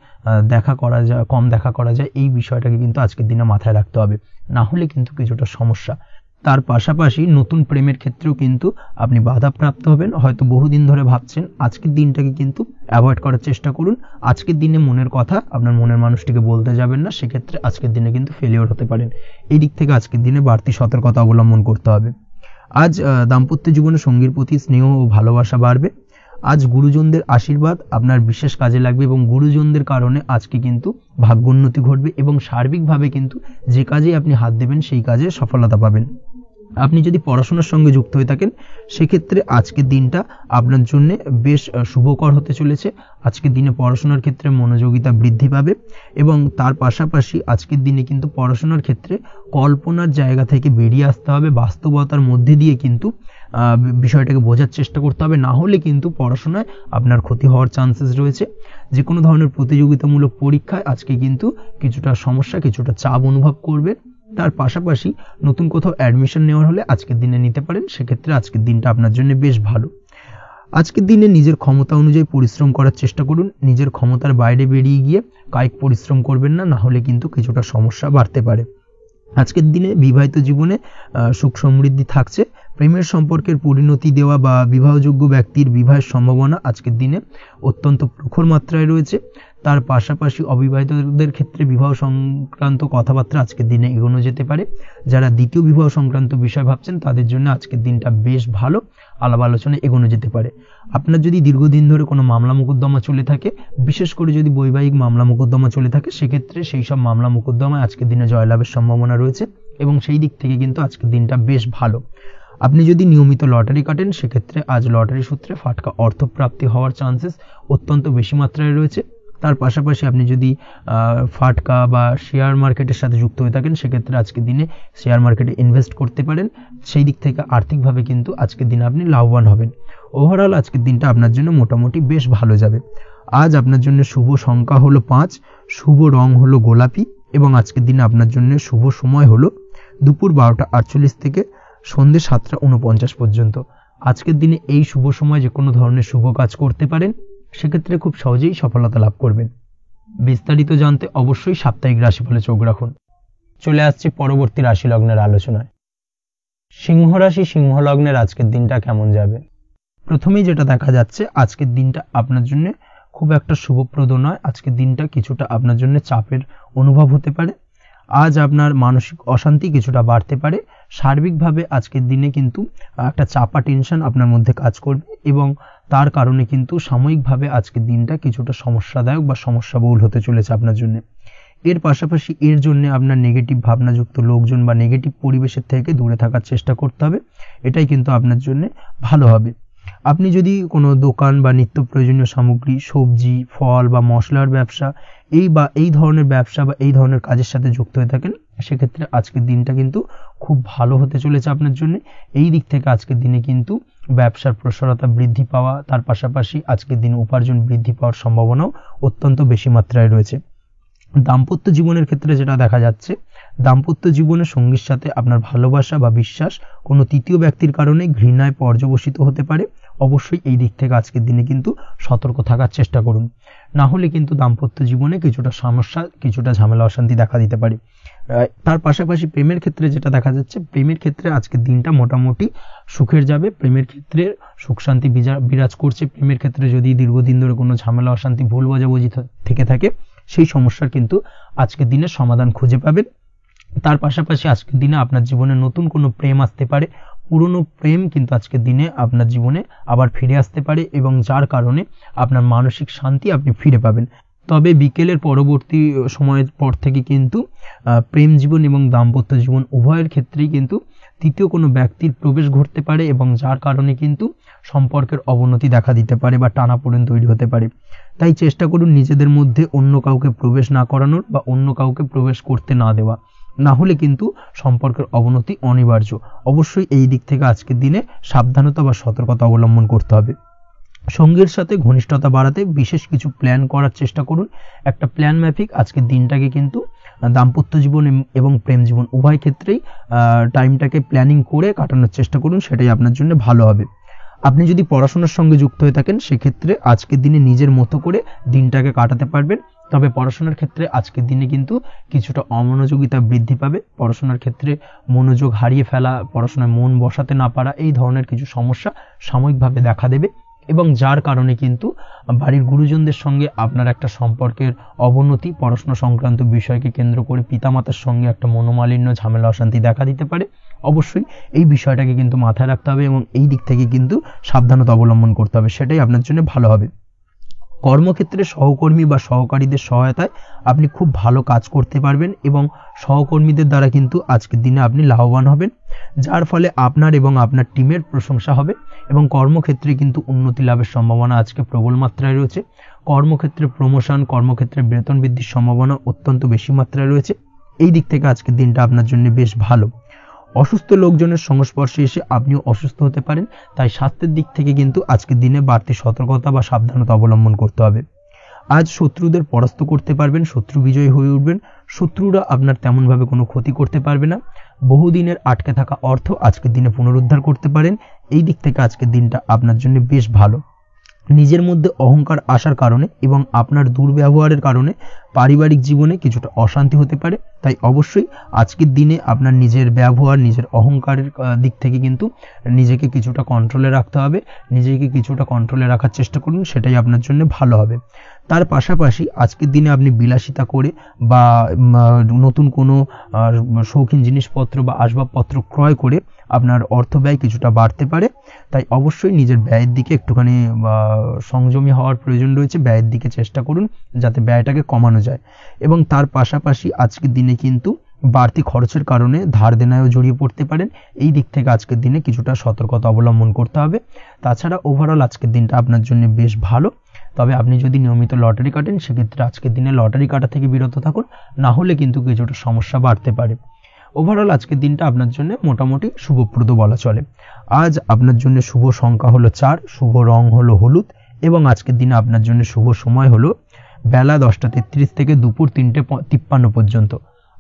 কম দেখা করা যায় এই বিষয়টাকে কিন্তু আজকের দিনে মাথায় রাখতে হবে, না হলে কিন্তু কিছুটা সমস্যা। তার পাশাপাশি নতুন প্রেমের ক্ষেত্রেও কিন্তু আপনি বাধাপ্রাপ্ত হবেন। হয়তো বহুদিন ধরে ভাবছেন, আজকের দিনটাকে কিন্তু অ্যাভয়েড করার চেষ্টা করুন। আজকের দিনে মনের কথা আপনার মনের মানুষটিকে বলতে যাবেন না, সেক্ষেত্রে আজকের দিনে কিন্তু ফেলিওর হতে পারেন। এই দিক থেকে আজকের দিনে বাড়তি সতর্কতা অবলম্বন করতে হবে। আজ দাম্পত্য জীবনে সঙ্গীর প্রতি স্নেহ ও ভালোবাসা বাড়বে। আজ গুরুজনদের আশীর্বাদ আপনার বিশেষ কাজে লাগবে এবং গুরুজনদের কারণে আজকে কিন্তু ভাগ্যোন্নতি ঘটবে এবং সার্বিকভাবে কিন্তু যে কাজে আপনি হাত দেবেন সেই কাজে সফলতা পাবেন। আপনি যদি পড়াশোনার সঙ্গে যুক্ত হয়ে থাকেন সেক্ষেত্রে আজকের দিনটা আপনার জন্য বেশ শুভকর হতে চলেছে। আজকের দিনে পড়াশোনার ক্ষেত্রে মনোযোগিতা বৃদ্ধি পাবে এবং তার পাশাপাশি আজকের দিনে কিন্তু পড়াশোনার ক্ষেত্রে কল্পনার জায়গা থেকে বেরিয়ে আসতে হবে, বাস্তবতার মধ্যে দিয়ে কিন্তু বিষয়টাকে বোঝার চেষ্টা করতে হবে, না হলে কিন্তু পড়াশোনায় আপনার ক্ষতি হওয়ার চান্সেস রয়েছে। যে কোনো ধরনের প্রতিযোগিতামূলক পরীক্ষায় আজকে কিন্তু কিছুটা সমস্যা, কিছুটা চাপ অনুভব করবে। তার পাশাপাশি নতুন কোথাও অ্যাডমিশন নেওয়ার হলে আজকের দিনে নিতে পারেন, সেক্ষেত্রে আজকের দিনটা আপনার জন্য বেশ ভালো। আজকের দিনে নিজের ক্ষমতা অনুযায়ী পরিশ্রম করার চেষ্টা করুন। নিজের ক্ষমতার বাইরে বেরিয়ে গিয়ে কায়িক পরিশ্রম করবেন না, না হলে কিন্তু কিছুটা সমস্যা বাড়তে পারে। আজকের দিনে বিবাহিত জীবনে সুখ সমৃদ্ধি থাকছে। প্রেমের সম্পর্কের পরিণতি দেওয়া বা বিবাহযোগ্য ব্যক্তির বিবাহের সম্ভাবনা আজকের দিনে অত্যন্ত প্রখর মাত্রায় রয়েছে। তার পাশাপাশি অবিবাহিতদের ক্ষেত্রে বিবাহ সংক্রান্ত কথাবার্তা আজকের দিনে এগোনো যেতে পারে। যারা দ্বিতীয় বিবাহ সংক্রান্ত বিষয় ভাবছেন তাদের জন্য আজকের দিনটা বেশ ভালো, আলাপ আলোচনায় এগোনো যেতে পারে। আপনার যদি দীর্ঘদিন ধরে কোনো মামলা মোকদ্দমা চলে থাকে, বিশেষ করে যদি বৈবাহিক মামলা মোকদ্দমা চলে থাকে, সেক্ষেত্রে সেই সব মামলা মোকদ্দমায় আজকের দিনে জয়লাভের সম্ভাবনা রয়েছে এবং সেই দিক থেকে কিন্তু আজকের দিনটা বেশ ভালো। আপনি যদি নিয়মিত লটারি কাটেন সেক্ষেত্রে আজ লটারি সূত্রে ফাটকা অর্থপ্রাপ্তি হওয়ার চান্সেস অত্যন্ত বেশি মাত্রায় রয়েছে। তার পাশাপাশি আপনি যদি ফাটকা বা শেয়ার মার্কেটের সাথে যুক্ত হয়ে থাকেন সেক্ষেত্রে আজকের দিনে শেয়ার মার্কেটে ইনভেস্ট করতে পারেন। সেই দিক থেকে আর্থিকভাবে কিন্তু আজকের দিনে আপনি লাভবান হবেন। ওভারঅল আজকের দিনটা আপনার জন্য মোটামুটি বেশ ভালো যাবে। আজ আপনার জন্য শুভ সংখ্যা হলো 5, শুভ রং হলো গোলাপি এবং আজকের দিনে আপনার জন্য শুভ সময় হলো দুপুর 12:48 থেকে সন্ধ্যে 7:49 পর্যন্ত। আজকের দিনে এই শুভ সময় যে কোনো ধরনের শুভ কাজ করতে পারেন। সেক্ষেত্রে খুব সহজেই সফলতা লাভ করবেন। বিস্তারিত জানতে অবশ্যই সাপ্তাহিক রাশিফলে চোখ রাখুন। চলে আসছি পরবর্তী রাশি লগ্নের আলোচনায়। সিংহ রাশি সিংহ লগ্নের আজকের দিনটা কেমন যাবে? প্রথমেই যেটা দেখা যাচ্ছে, আজকের দিনটা আপনার জন্য খুব একটা শুভপ্রদ নয়। আজকের দিনটা কিছুটা আপনার জন্য চাপের অনুভব হতে পারে। আজ আপনার মানসিক অশান্তি কিছুটা বাড়তে পারে। সার্বিকভাবে আজকের দিনে কিন্তু একটা চাপা টেনশন আপনার মধ্যে কাজ করবে এবং তার কারণে কিন্তু সাময়িকভাবে আজকের দিনটা কিছুটা সমস্যাদায়ক বা সমস্যাবহুল হতে চলেছে আপনার জন্য। এর পাশাপাশি এর জন্য আপনার নেগেটিভ ভাবনাযুক্ত লোকজন বা নেগেটিভ পরিবেশের থেকে দূরে থাকার চেষ্টা করতে হবে। এটাই কিন্তু আপনার জন্য ভালো হবে। আপনি যদি কোনো দোকান বা নিত্য প্রয়োজনীয় সামগ্রী, সবজি, ফল বা মশলার ব্যবসা এই ধরনের ব্যবসা বা এই ধরনের কাজের সাথে যুক্ত হয়ে থাকেন, সেক্ষেত্রে আজকের দিনটা কিন্তু খুব ভালো হতে চলেছে আপনার জন্য। এই দিক থেকে আজকের দিনে কিন্তু ব্যবসার প্রসারতা বৃদ্ধি পাওয়া, তার পাশাপাশি আজকের দিনে উপার্জন বৃদ্ধি পাওয়ার সম্ভাবনাও অত্যন্ত বেশি মাত্রায় রয়েছে। দাম্পত্য জীবনের ক্ষেত্রে যেটা দেখা যাচ্ছে, দাম্পত্য জীবনে সঙ্গীর সাথে আপনার ভালোবাসা বা বিশ্বাস কোনো তৃতীয় ব্যক্তির কারণে ঘৃণায় পর্যবসিত হতে পারে। অবশ্যই এই দিক থেকে আজকের দিনে কিন্তু সতর্ক থাকার চেষ্টা করুন, না হলে কিন্তু দাম্পত্য জীবনে কিছুটা সমস্যা, কিছুটা ঝামেলা অশান্তি দেখা দিতে পারে। তার পাশাপাশি প্রেমের ক্ষেত্রে যেটা দেখা যাচ্ছে, প্রেমের ক্ষেত্রে আজকের দিনটা মোটামুটি সুখের যাবে। প্রেমের ক্ষেত্রে সুখ শান্তি বিরাজ করছে। প্রেমের ক্ষেত্রে যদি দীর্ঘদিন ধরে কোনো ঝামেলা অশান্তি ভুল বোঝাবুঝি থেকে থাকে, সেই সমস্যার কিন্তু আজকের দিনে সমাধান খুঁজে পাবেন। তার পাশাপাশি আজকের দিনে আপনার জীবনে নতুন কোনো প্রেম আসতে পারে। পুরনো প্রেম কিন্তু আজকের দিনে আপনার জীবনে আবার ফিরে আসতে পারে এবং যার কারণে আপনার মানসিক শান্তি আপনি ফিরে পাবেন। তবে বিকেলের পরবর্তী সময়ের পর থেকে কিন্তু প্রেম জীবন এবং দাম্পত্য জীবন উভয়ের ক্ষেত্রেই কিন্তু তৃতীয় কোনো ব্যক্তির প্রবেশ ঘটতে পারে এবং যার কারণে কিন্তু সম্পর্কের অবনতি দেখা দিতে পারে বা টানাপোড়েন তৈরি হতে পারে। তাই চেষ্টা করুন নিজেদের মধ্যে অন্য কাউকে প্রবেশ না করানোর বা অন্য কাউকে প্রবেশ করতে না দেওয়া, না হলে কিন্তু সম্পর্কের অবনতি অনিবার্য। অবশ্যই এই দিক থেকে আজকের দিনে সাবধানতা বা সতর্কতা অবলম্বন করতে হবে। সঙ্গীর সাথে ঘনিষ্ঠতা বাড়াতে বিশেষ কিছু প্ল্যান করার চেষ্টা করুন। একটা প্ল্যান মাফিক আজকের দিনটাকে কিন্তু দাম্পত্য জীবন এবং প্রেম জীবন উভয় ক্ষেত্রেই টাইমটাকে প্ল্যানিং করে কাটানোর চেষ্টা করুন, সেটাই আপনার জন্য ভালো হবে। আপনি যদি পড়াশোনার সঙ্গে যুক্ত হয়ে থাকেন, সেক্ষেত্রে আজকের দিনে নিজের মতো করে দিনটাকে কাটাতে পারবেন। তবে পড়াশোনার ক্ষেত্রে আজকের দিনে কিন্তু কিছুটা অমনোযোগিতা বৃদ্ধি পাবে। পড়াশোনার ক্ষেত্রে মনোযোগ হারিয়ে ফেলা, পড়াশোনায় মন বসাতে না পারা, এই ধরনের কিছু সমস্যা সাময়িকভাবে দেখা দেবে এবং যার কারণে কিন্তু বাড়ির গুরুজনদের সঙ্গে আপনার একটা সম্পর্কের অবনতি, পড়াশোনা সংক্রান্ত বিষয়কে কেন্দ্র করে পিতামাতার সঙ্গে একটা মনোমালিন্য, ঝামেলা অশান্তি দেখা দিতে পারে। অবশ্যই এই বিষয়টাকে কিন্তু মাথায় রাখতে হবে এবং এই দিক থেকে কিন্তু সাবধানতা অবলম্বন করতে হবে, সেটাই আপনার জন্য ভালো হবে। কর্মক্ষেত্রে সহকর্মী বা সহকারীদের সহায়তায় আপনি খুব ভালো কাজ করতে পারবেন এবং সহকর্মীদের দ্বারা কিন্তু আজকের দিনে আপনি লাভবান হবেন, যার ফলে আপনার এবং আপনার টিমের প্রশংসা হবে এবং কর্মক্ষেত্রে কিন্তু উন্নতি লাভের সম্ভাবনা আজকে প্রবল মাত্রায় রয়েছে। কর্মক্ষেত্রে প্রমোশন, কর্মক্ষেত্রে বেতন বৃদ্ধির সম্ভাবনা অত্যন্ত বেশি মাত্রায় রয়েছে। এই দিক থেকে আজকের দিনটা আপনার জন্য বেশ ভালো। অসুস্থ লোকজনের সংস্পর্শে এসে আপনিও অসুস্থ হতে পারেন, তাই স্বাস্থ্যের দিক থেকে কিন্তু আজকের দিনে বাড়তি সতর্কতা বা সাবধানতা অবলম্বন করতে হবে। আজ শত্রুদের পরাস্ত করতে পারবেন, শত্রু বিজয়ী হয়ে উঠবেন। শত্রুরা আপনার তেমনভাবে কোনো ক্ষতি করতে পারবে না। বহুদিনের আটকে থাকা অর্থ আজকের দিনে পুনরুদ্ধার করতে পারেন। এই দিক থেকে আজকের দিনটা আপনার জন্য বেশ ভালো। নিজের মধ্যে অহংকার আসার কারণে এবং আপনার দুর্ব্যবহারের কারণে পারিবারিক জীবনে কিছুটা অশান্তি হতে পারে। তাই অবশ্যই আজকের দিনে আপনার নিজের ব্যবহার, নিজের অহংকারের দিক থেকে কিন্তু নিজেকে কিছুটা কন্ট্রোলে রাখতে হবে। নিজেকে কিছুটা কন্ট্রোলে রাখার চেষ্টা করুন, সেটাই আপনার জন্য ভালো হবে। তার পাশাপাশি আজকের দিনে আপনি বিলাসিতা করে বা নতুন কোনো শৌখিন জিনিসপত্র বা আসবাবপত্র ক্রয় করে আপনার অর্থ ব্যয় কিছুটা বাড়তে পারে। তাই অবশ্যই নিজের ব্যয়ের দিকে একটুখানি সংযমী হওয়ার প্রয়োজন রয়েছে। ব্যয়ের দিকে চেষ্টা করুন যাতে ব্যয়টাকে কমানো যায় এবং তার পাশাপাশি আজকের দিনে কিন্তু বাড়তি খরচের কারণে ধার দেনায়ও জড়িয়ে পড়তে পারেন। এই দিক থেকে আজকের দিনে কিছুটা সতর্কতা অবলম্বন করতে হবে। তাছাড়া ওভারঅল আজকের দিনটা আপনার জন্য বেশ ভালো। তবে আপনি যদি নিয়মিত লটারি কাটেন, সেক্ষেত্রে আজকের দিনে লটারি কাটা থেকে বিরত থাকুন, না হলে কিন্তু কিছুটা সমস্যা বাড়তে পারে। ওভারঅল আজকের দিনটা আপনার জন্য মোটামুটি শুভপ্রদ বলা চলে। আজ আপনার জন্য শুভ সংখ্যা হলো 4, শুভ রং হলো হলুদ এবং আজকের দিনে আপনার জন্য শুভ সময় হলো বেলা 10:33 থেকে দুপুর 3:53 পর্যন্ত।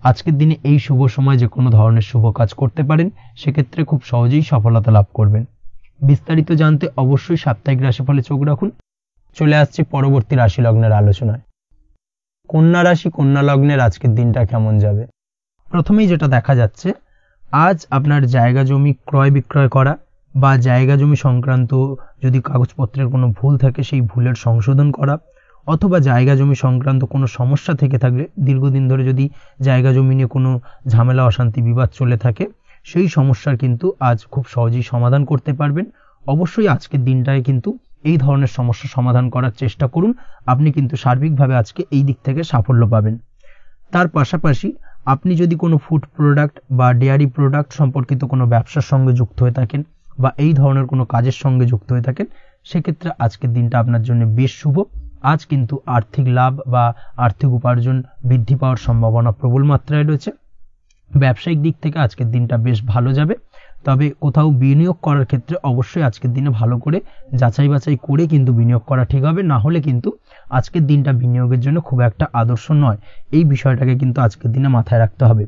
আজকের দিনে এই শুভ সময় যে কোনো ধরনের শুভ কাজ করতে পারেন, সেক্ষেত্রে খুব সহজেই সফলতা লাভ করবেন। বিস্তারিত জানতে অবশ্যই সাপ্তাহিক রাশিফলে চোখ রাখুন। চলে আসছি পরবর্তী রাশি লগ্নের আলোচনায়। কন্যা রাশি কন্যা লগ্নের আজকের দিনটা কেমন যাবে? প্রথমেই যেটা দেখা যাচ্ছে, আজ আপনার জায়গা জমি ক্রয় বিক্রয় করা বা জায়গা জমি সংক্রান্ত যদি কাগজপত্রের কোনো ভুল থাকে সেই ভুলের সংশোধন করা, অথবা জায়গা জমি সংক্রান্ত কোনো সমস্যা থেকে থাকলে, দীর্ঘদিন ধরে যদি জায়গা জমি নিয়ে কোনো ঝামেলা অশান্তি বিবাদ চলে থাকে, সেই সমস্যার কিন্তু আজ খুব সহজেই সমাধান করতে পারবেন। অবশ্যই আজকের দিনটায় কিন্তু এই ধরনের সমস্যা সমাধান করার চেষ্টা করুন। আপনি কিন্তু সার্বিকভাবে আজকে এই দিক থেকে সাফল্য পাবেন। তার পাশাপাশি আপনি যদি কোনো ফুড প্রোডাক্ট বা ডেয়ারি প্রোডাক্ট সম্পর্কিত কোনো ব্যবসার সঙ্গে যুক্ত হয়ে থাকেন বা এই ধরনের কোনো কাজের সঙ্গে যুক্ত হয়ে থাকেন, সেক্ষেত্রে আজকের দিনটা আপনার জন্য বেশ শুভ। আজ কিন্তু আর্থিক লাভ বা আর্থিক উপার্জন বৃদ্ধি পাওয়ার সম্ভাবনা প্রবল মাত্রায় রয়েছে। ব্যবসায়িক দিক থেকে আজকের দিনটা বেশ ভালো যাবে। তবে কোথাও বিনিয়োগ করার ক্ষেত্রে অবশ্যই আজকের দিনে ভালো করে যাচাই বাছাই করে কিন্তু বিনিয়োগ করা ঠিক হবে, না হলে কিন্তু আজকের দিনটা বিনিয়োগের জন্য খুব একটা আদর্শ নয়। এই বিষয়টাকে কিন্তু আজকের দিনে মাথায় রাখতে হবে।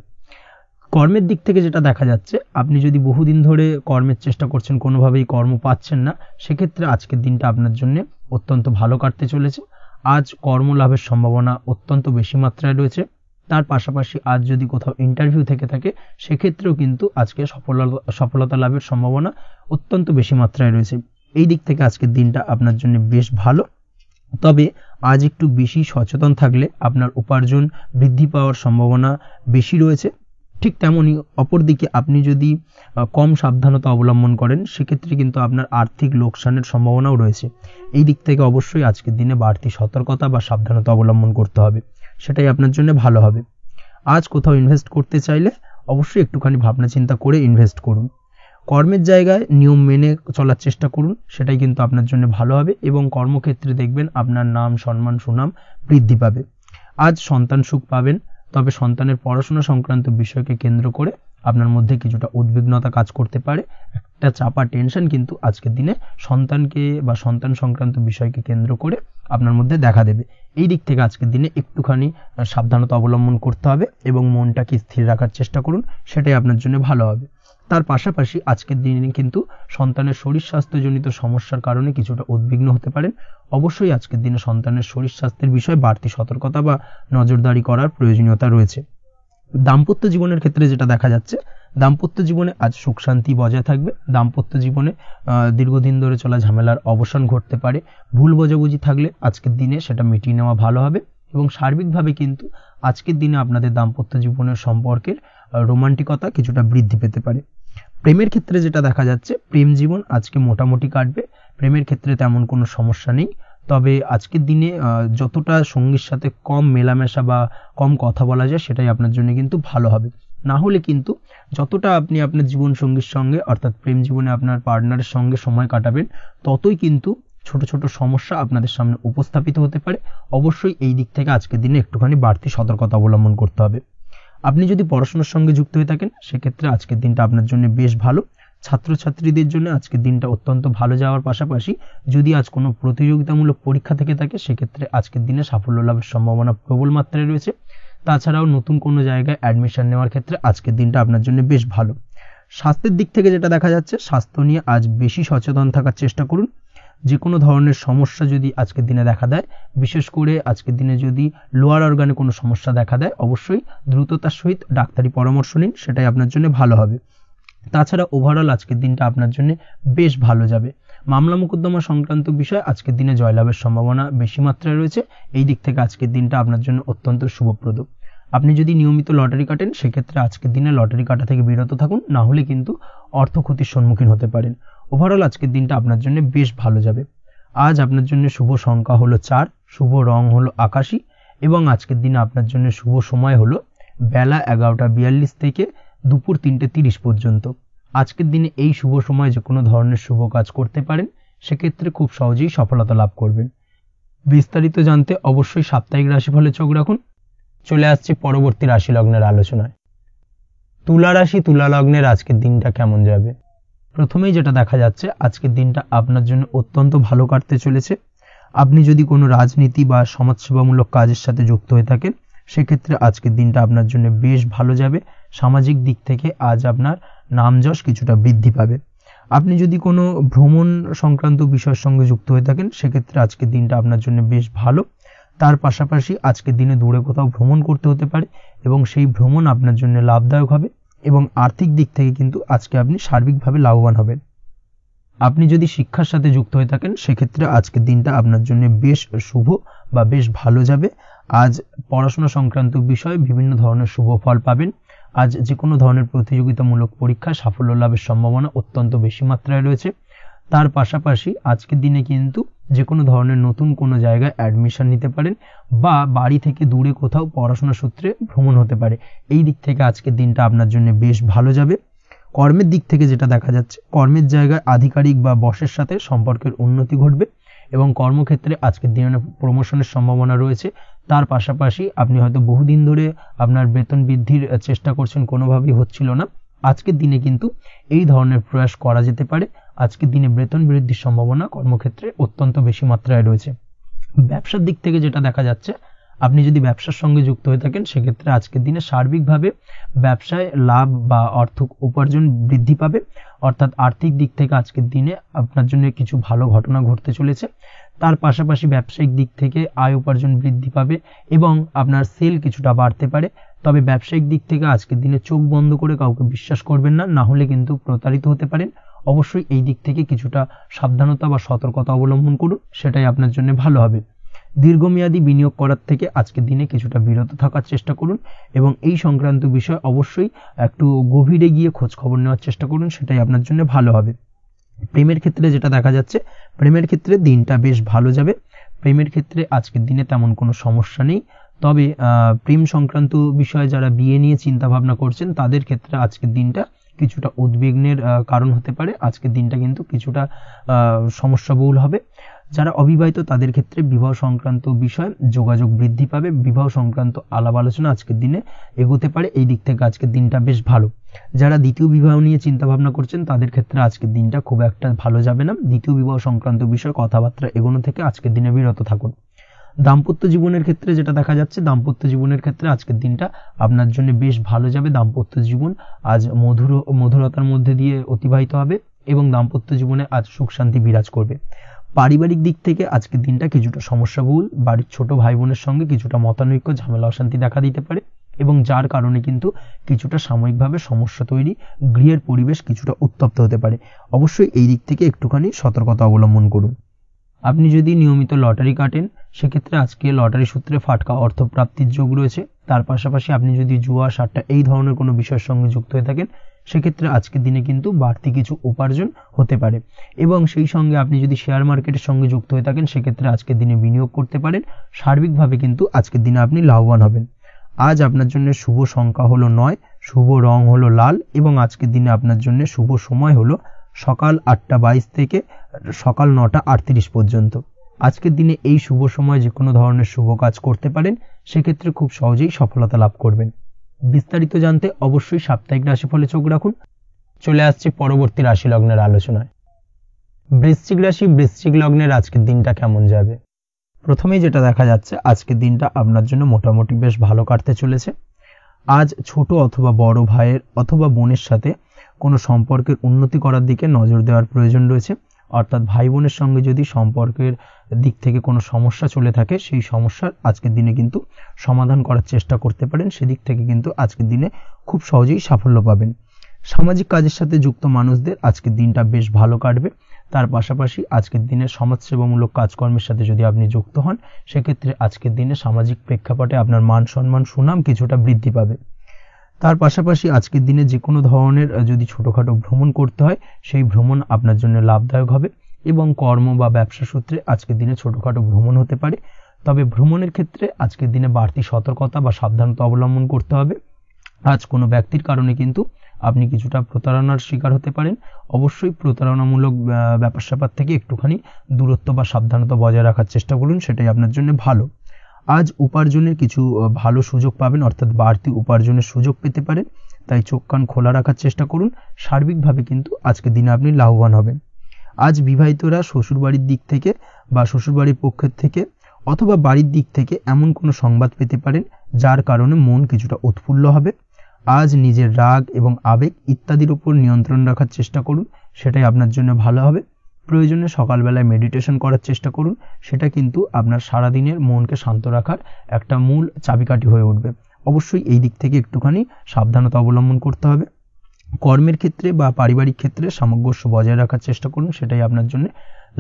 কর্মের দিক থেকে যেটা দেখা যাচ্ছে, আপনি যদি বহুদিন ধরে কর্মের চেষ্টা করছেন, কোনোভাবেই কর্ম পাচ্ছেন না, সেক্ষেত্রে আজকের দিনটা আপনার জন্য অত্যন্ত ভালো কাটতে চলেছে। আজ কর্মলাভের সম্ভাবনা অত্যন্ত বেশি মাত্রায় রয়েছে। তার পাশাপাশি আজ যদি কোথাও ইন্টারভিউ থেকে থাকে, সেক্ষেত্রেও কিন্তু আজকে সফলতা লাভের সম্ভাবনা অত্যন্ত বেশি মাত্রায় রয়েছে। এই দিক থেকে আজকের দিনটা আপনার জন্য বেশ ভালো। তবে আজ একটু বেশি সচেতন থাকলে আপনার উপার্জন বৃদ্ধি পাওয়ার সম্ভাবনা বেশি রয়েছে। ঠিক তেমনই অপরদিকে আপনি যদি কম সাবধানতা অবলম্বন করেন, সেক্ষেত্রে কিন্তু আপনার আর্থিক লোকসানের সম্ভাবনাও রয়েছে। এই দিক থেকে অবশ্যই আজকের দিনে বাড়তি সতর্কতা বা সাবধানতা অবলম্বন করতে হবে, সেটাই আপনার জন্য ভালো হবে। আজ কোথাও ইনভেস্ট করতে চাইলে অবশ্যই একটুখানি ভাবনা চিন্তা করে ইনভেস্ট করুন। কর্মের জায়গায় নিয়ম মেনে চলার চেষ্টা করুন, সেটাই কিন্তু আপনার জন্য ভালো হবে এবং কর্মক্ষেত্রে দেখবেন আপনার নাম সম্মান সুনাম বৃদ্ধি পাবে। আজ সন্তান সুখ পাবেন, তবে সন্তানের পড়াশোনা সংক্রান্ত বিষয়কে কেন্দ্র করে আপনার মধ্যে কিছুটা উদ্বিগ্নতা কাজ করতে পারে। একটা চাপা টেনশন কিন্তু আজকের দিনে সন্তানকে বা সন্তান সংক্রান্ত বিষয়কে কেন্দ্র করে আপনার মধ্যে দেখা দেবে। এই দিক থেকে আজকের দিনে একটুখানি সাবধানতা অবলম্বন করতে হবে এবং মনটাকে স্থির রাখার চেষ্টা করুন, সেটাই আপনার জন্য ভালো হবে। তার পাশাপাশি আজকের দিনে কিন্তু সন্তানের শরীর স্বাস্থ্যজনিত সমস্যার কারণে কিছুটা উদ্বিগ্ন হতে পারেন। অবশ্যই আজকের দিনে সন্তানের শরীর স্বাস্থ্যের বিষয়ে বাড়তি সতর্কতা বা নজরদারি করার প্রয়োজনীয়তা রয়েছে। দাম্পত্য জীবনের ক্ষেত্রে যেটা দেখা যাচ্ছে, দাম্পত্য জীবনে আজ সুখ শান্তি বজায় থাকবে। দাম্পত্য জীবনে দীর্ঘদিন ধরে চলা ঝামেলার অবসান ঘটতে পারে। ভুল বোঝাবুঝি থাকলে আজকের দিনে সেটা মিটিয়ে নেওয়া ভালো হবে এবং সার্বিকভাবে কিন্তু আজকের দিনে আপনাদের দাম্পত্য জীবনের সম্পর্কের রোমান্টিকতা কিছুটা বৃদ্ধি পেতে পারে। প্রেমের ক্ষেত্রে যেটা দেখা যাচ্ছে, প্রেম জীবন আজকে মোটামুটি কাটবে। প্রেমের ক্ষেত্রে তেমন কোনো সমস্যা নেই। তবে আজকের দিনে যতটা সঙ্গীর সাথে কম মেলামেশা বা কম কথা বলা যায়, সেটাই আপনার জন্য কিন্তু ভালো হবে। না হলে কিন্তু যতটা আপনি আপনার জীবন সঙ্গীর সঙ্গে অর্থাৎ প্রেম জীবনে আপনার পার্টনারের সঙ্গে সময় কাটাবেন, ততই কিন্তু ছোট ছোট সমস্যা আপনাদের সামনে উপস্থাপিত হতে পারে। অবশ্যই এই দিক থেকে আজকের দিনে একটুখানি বাড়তি সতর্কতা অবলম্বন করতে হবে। আপনি যদি পড়াশোনার সঙ্গে যুক্ত হয়ে থাকেন, সেক্ষেত্রে আজকের দিনটা আপনার জন্য বেশ ভালো। ছাত্রছাত্রীদের জন্য আজকের দিনটা অত্যন্ত ভালো যাওয়ার পাশাপাশি যদি আজ কোনো প্রতিযোগিতামূলক পরীক্ষা থেকে থাকে, সেক্ষেত্রে আজকের দিনে সাফল্য লাভের সম্ভাবনা প্রবল মাত্রায় রয়েছে। তাছাড়াও নতুন কোনো জায়গায় অ্যাডমিশন নেওয়ার ক্ষেত্রে আজকের দিনটা আপনার জন্য বেশ ভালো। স্বাস্থ্যের দিক থেকে যেটা দেখা যাচ্ছে, স্বাস্থ্য নিয়ে আজ বেশি সচেতন থাকার চেষ্টা করুন। যে কোনো ধরনের সমস্যা যদি আজকের দিনে দেখা দেয়, বিশেষ করে আজকের দিনে যদি লোয়ার অর্গানে কোনো সমস্যা দেখা দেয়, অবশ্যই দ্রুততার সহিত ডাক্তারি পরামর্শ নিন, সেটাই আপনার জন্য ভালো হবে। তাছাড়া ওভারঅল আজকের দিনটা আপনার জন্য বেশ ভালো যাবে। মামলা মোকদ্দমা সংক্রান্ত বিষয়ে আজকের দিনে জয়লাভের সম্ভাবনা বেশি মাত্রায় রয়েছে। এই দিক থেকে আজকের দিনটা আপনার জন্য অত্যন্ত শুভপ্রদ। আপনি যদি নিয়মিত লটারি কাটেন, সেক্ষেত্রে আজকের দিনে লটারি কাটা থেকে বিরত থাকুন, না হলে কিন্তু অর্থ ক্ষতির সম্মুখীন হতে পারেন। ওভারঅল আজকের দিনটা আপনার জন্য বেশ ভালো যাবে। আজ আপনার জন্য শুভ সংখ্যা হলো 4, শুভ রং হলো আকাশী এবং আজকের দিনে আপনার জন্য শুভ সময় হলো বেলা 11:42 থেকে দুপুর 3:30 পর্যন্ত। আজকের দিনে এই শুভ সময় যে কোনো ধরনের শুভ কাজ করতে পারেন, সেক্ষেত্রে খুব সহজেই সফলতা লাভ করবেন। বিস্তারিত জানতে অবশ্যই সাপ্তাহিক রাশিফলে চোখ রাখুন। চলে আসছি পরবর্তী রাশি লগ্নের আলোচনায়। তুলা রাশি তুলা লগ্নের আজকের দিনটা কেমন যাবে? প্রথমেই যেটা দেখা যাচ্ছে, আজকের দিনটা আপনার জন্য অত্যন্ত ভালো কাটতে চলেছে। আপনি যদি কোনো রাজনীতি বা সমাজসেবামূলক কাজের সাথে যুক্ত হয়ে থাকেন, সেক্ষেত্রে আজকের দিনটা আপনার জন্য বেশ ভালো যাবে। সামাজিক দিক থেকে আজ আপনার নাম যশ কিছুটা বৃদ্ধি পাবে। আপনি যদি কোনো ভ্রমণ সংক্রান্ত বিষয়ের সঙ্গে যুক্ত হয়ে থাকেন সেক্ষেত্রে আজকের দিনটা আপনার জন্য বেশ ভালো। তার পাশাপাশি আজকের দিনে দূরে কোথাও ভ্রমণ করতে হতে পারে এবং সেই ভ্রমণ আপনার জন্য লাভদায়ক হবে এবং আর্থিক দিক থেকে কিন্তু আজকে আপনি সার্বিকভাবে লাভবান হবেন। আপনি যদি শিক্ষার সাথে যুক্ত হয়ে থাকেন সেক্ষেত্রে আজকের দিনটা আপনার জন্য বেশ শুভ বা বেশ ভালো যাবে। আজ পড়াশোনা সংক্রান্ত বিষয়ে বিভিন্ন ধরনের শুভ ফল পাবেন। আজ যে কোনো ধরনের প্রতিযোগিতামূলক পরীক্ষায় সাফল্য লাভের সম্ভাবনা অত্যন্ত বেশি মাত্রায় রয়েছে। তার পাশাপাশি আজকের দিনে কিন্তু যে কোনো ধরনের নতুন কোনো জায়গায় অ্যাডমিশন নিতে পারেন বা বাড়ি থেকে দূরে কোথাও পড়াশোনা সূত্রে ভ্রমণ হতে পারে। এই দিক থেকে আজকের দিনটা আপনার জন্য বেশ ভালো যাবে। কর্মের দিক থেকে যেটা দেখা যাচ্ছে, কর্মের জায়গায় আধিকারিক বা বসের সাথে সম্পর্কের উন্নতি ঘটবে এবং কর্মক্ষেত্রে আজকের দিনে প্রমোশনের সম্ভাবনা রয়েছে। তার পাশাপাশি আপনি হয়তো বহুদিন ধরে আপনার বেতন বৃদ্ধির চেষ্টা করছেন, কোনোভাবেই হচ্ছিল না, আজকের দিনে কিন্তু এই ধরনের প্রয়াস করা যেতে পারে। আজকের দিনে বেতন বৃদ্ধির সম্ভাবনা কর্মক্ষেত্রে অত্যন্ত বেশি মাত্রায় রয়েছে। ব্যবসার দিক থেকে যেটা দেখা যাচ্ছে, আপনি যদি ব্যবসার সঙ্গে যুক্ত হয়ে থাকেন সেক্ষেত্রে আজকের দিনে সার্বিকভাবে ব্যবসায় লাভ বা অর্থ উপার্জন বৃদ্ধি পাবে, অর্থাৎ আর্থিক দিক থেকে আজকের দিনে আপনার জন্য কিছু ভালো ঘটনা ঘটতে চলেছে। তার পাশাপাশি ব্যবসায়িক দিক থেকে আয় উপার্জন বৃদ্ধি পাবে এবং আপনার সেল কিছুটা বাড়তে পারে। তবে ব্যবসায়িক দিক থেকে আজকের দিনে চোখ বন্ধ করে কাউকে বিশ্বাস করবেন না, না হলে কিন্তু প্রতারিত হতে পারেন। অবশ্যই এই দিক থেকে কিছুটা সাবধানতা বা সতর্কতা অবলম্বন করুন, সেটাই আপনার জন্য ভালো হবে। দীর্ঘমেয়াদী বিনিয়োগ করার থেকে আজকের দিনে কিছুটা বিরত থাকার চেষ্টা করুন এবং এই সংক্রান্ত বিষয় অবশ্যই একটু গভীরে গিয়ে খোঁজ খবর নেওয়ার চেষ্টা করুন, সেটাই আপনার জন্য ভালো হবে। প্রেমের ক্ষেত্রে যেটা দেখা যাচ্ছে, প্রেমের ক্ষেত্রে দিনটা বেশ ভালো যাবে। প্রেমের ক্ষেত্রে আজকের দিনে তেমন কোনো সমস্যা নেই। তবে প্রেম সংক্রান্ত বিষয়ে যারা বিয়ে নিয়ে চিন্তা ভাবনা করছেন তাদের ক্ষেত্রে আজকের দিনটা কিছুটা উদ্বিগ্নের কারণ হতে পারে। আজকের দিনটা কিন্তু কিছুটা সমস্যাবহুল হবে। যারা অবিবাহিত তাদের ক্ষেত্রে বিবাহ সংক্রান্ত বিষয়ে যোগাযোগ বৃদ্ধি পাবে, বিবাহ সংক্রান্ত আলাপ আলোচনা আজকের দিনে এগোতে পারে। এই দিক থেকে আজকের দিনটা বেশ ভালো। যারা দ্বিতীয় বিবাহ নিয়ে চিন্তা ভাবনা করছেন তাদের ক্ষেত্রে আজকের দিনটা খুব একটা ভালো যাবে না। দ্বিতীয় বিবাহ সংক্রান্ত বিষয়ে কথাবার্তা এগোনো থেকে আজকের দিনে বিরত থাকুন। দাম্পত্য জীবনের ক্ষেত্রে যেটা দেখা যাচ্ছে, দাম্পত্য জীবনের ক্ষেত্রে আজকের দিনটা আপনার জন্য বেশ ভালো যাবে। দাম্পত্য জীবন আজ মধুরতার মধ্যে দিয়ে অতিবাহিত হবে এবং দাম্পত্য জীবনে আজ সুখ শান্তি বিরাজ করবে। পারিবারিক দিক থেকে আজকের দিনটা কিছুটা সমস্যাবহুল। বাড়ির ছোট ভাই বোনের সঙ্গে কিছুটা মতানৈক্য, ঝামেলা অশান্তি দেখা দিতে পারে এবং যার কারণে কিন্তু কিছুটা সাময়িকভাবে সমস্যা তৈরি, গৃহের পরিবেশ কিছুটা উত্তপ্ত হতে পারে। অবশ্যই এই দিক থেকে একটুখানি সতর্কতা অবলম্বন করুন। আপনি যদি নিয়মিত লটারি কাটেন সেক্ষেত্রে আজকে লটারি সূত্রে ফাটকা অর্থ প্রাপ্তির যোগ রয়েছে। তার পাশাপাশি আপনি যদি জুয়া সাট্টা এই ধরনের কোনো বিষয়ের সঙ্গে যুক্ত হয়ে থাকেন সেক্ষেত্রে আজকের দিনে কিন্তু বাড়তি কিছু উপার্জন হতে পারে এবং সেই সঙ্গে আপনি যদি শেয়ার মার্কেটের সঙ্গে যুক্ত হয়ে থাকেন সেক্ষেত্রে আজকের দিনে বিনিয়োগ করতে পারেন। সার্বিকভাবে কিন্তু আজকের দিনে আপনি লাভবান হবেন। আজ আপনার জন্য শুভ সংখ্যা হলো 9, শুভ রং হলো লাল এবং আজকের দিনে আপনার জন্য শুভ সময় হলো সকাল 8টা 22 থেকে সকাল 9টা 38 পর্যন্ত। আজকের দিনে এই শুভ সময় যে কোনো ধরনের শুভ কাজ করতে পারেন, সেক্ষেত্রে খুব সহজেই সফলতা লাভ করবেন। বিস্তারিত জানতে অবশ্যই সাপ্তাহিক রাশিফলে চোখ রাখুন। চলে আসছে পরবর্তী রাশি লগ্নের আলোচনায়। বৃশ্চিক রাশি, বৃশ্চিক লগ্নের আজকের দিনটা কেমন যাবে? প্রথমেই যেটা দেখা যাচ্ছে, আজকের দিনটা আপনার জন্য মোটামুটি বেশ ভালো কাটতে চলেছে। আজ ছোট অথবা বড় ভাইয়ের অথবা বোনের সাথে কোনো সম্পর্কের উন্নতি করার দিকে নজর দেওয়ার প্রয়োজন রয়েছে। অর্থাৎ ভাই বোনের সঙ্গে যদি সম্পর্কের দিক থেকে কোনো সমস্যা চলে থাকে সেই সমস্যার আজকের দিনে কিন্তু সমাধান করার চেষ্টা করতে পারেন। সেদিক থেকে কিন্তু আজকের দিনে খুব সহজেই সাফল্য পাবেন। সামাজিক কাজের সাথে যুক্ত মানুষদের আজকের দিনটা বেশ ভালো কাটবে। তার পাশাপাশি আজকের দিনে সমাজসেবামূলক কাজকর্মের সাথে যদি আপনি যুক্ত হন সেক্ষেত্রে আজকের দিনে সামাজিক প্রেক্ষাপটে আপনার মান সম্মান সুনাম কিছুটা বৃদ্ধি পাবে। তার পাশাপাশি আজকের দিনে যে কোনো ধরনের যদি ছোটোখাটো ভ্রমণ করতে হয় সেই ভ্রমণ আপনার জন্য লাভদায়ক হবে এবং কর্ম বা ব্যবসা সূত্রে আজকের দিনে ছোটোখাটো ভ্রমণ হতে পারে। তবে ভ্রমণের ক্ষেত্রে আজকের দিনে বাড়তি সতর্কতা বা সাবধানতা অবলম্বন করতে হবে। আজ কোনো ব্যক্তির কারণে কিন্তু আপনি কিছুটা প্রতারণার শিকার হতে পারেন। অবশ্যই প্রতারণামূলক ব্যাপার স্যাপার থেকে একটুখানি দূরত্ব বা সাবধানতা বজায় রাখার চেষ্টা করুন, সেটাই আপনার জন্য ভালো। আজ উপার্জনের কিছু ভালো সুযোগ পাবেন, অর্থাৎ বাড়তি উপার্জনের সুযোগ পেতে পারেন, তাই চোখ কান খোলা রাখার চেষ্টা করুন। সার্বিকভাবে কিন্তু আজকের দিনে আপনি লাভবান হবেন। আজ বিবাহিতরা শ্বশুরবাড়ির দিক থেকে বা শ্বশুরবাড়ির পক্ষের থেকে অথবা বাড়ির দিক থেকে এমন কোনো সংবাদ পেতে পারেন যার কারণে মন কিছুটা উৎফুল্ল হবে। আজ নিজের রাগ এবং আবেগ ইত্যাদির উপর নিয়ন্ত্রণ রাখার চেষ্টা করুন, সেটাই আপনার জন্য ভালো হবে। প্রয়োজনে সকালবেলায় মেডিটেশন করার চেষ্টা করুন, সেটা কিন্তু আপনার সারাদিনের মনকে শান্ত রাখার একটা মূল চাবিকাঠি হয়ে উঠবে। অবশ্যই এই দিক থেকে একটুখানি সাবধানতা অবলম্বন করতে হবে। কর্মের ক্ষেত্রে বা পারিবারিক ক্ষেত্রে সামঞ্জস্য বজায় রাখার চেষ্টা করুন, সেটাই আপনার জন্য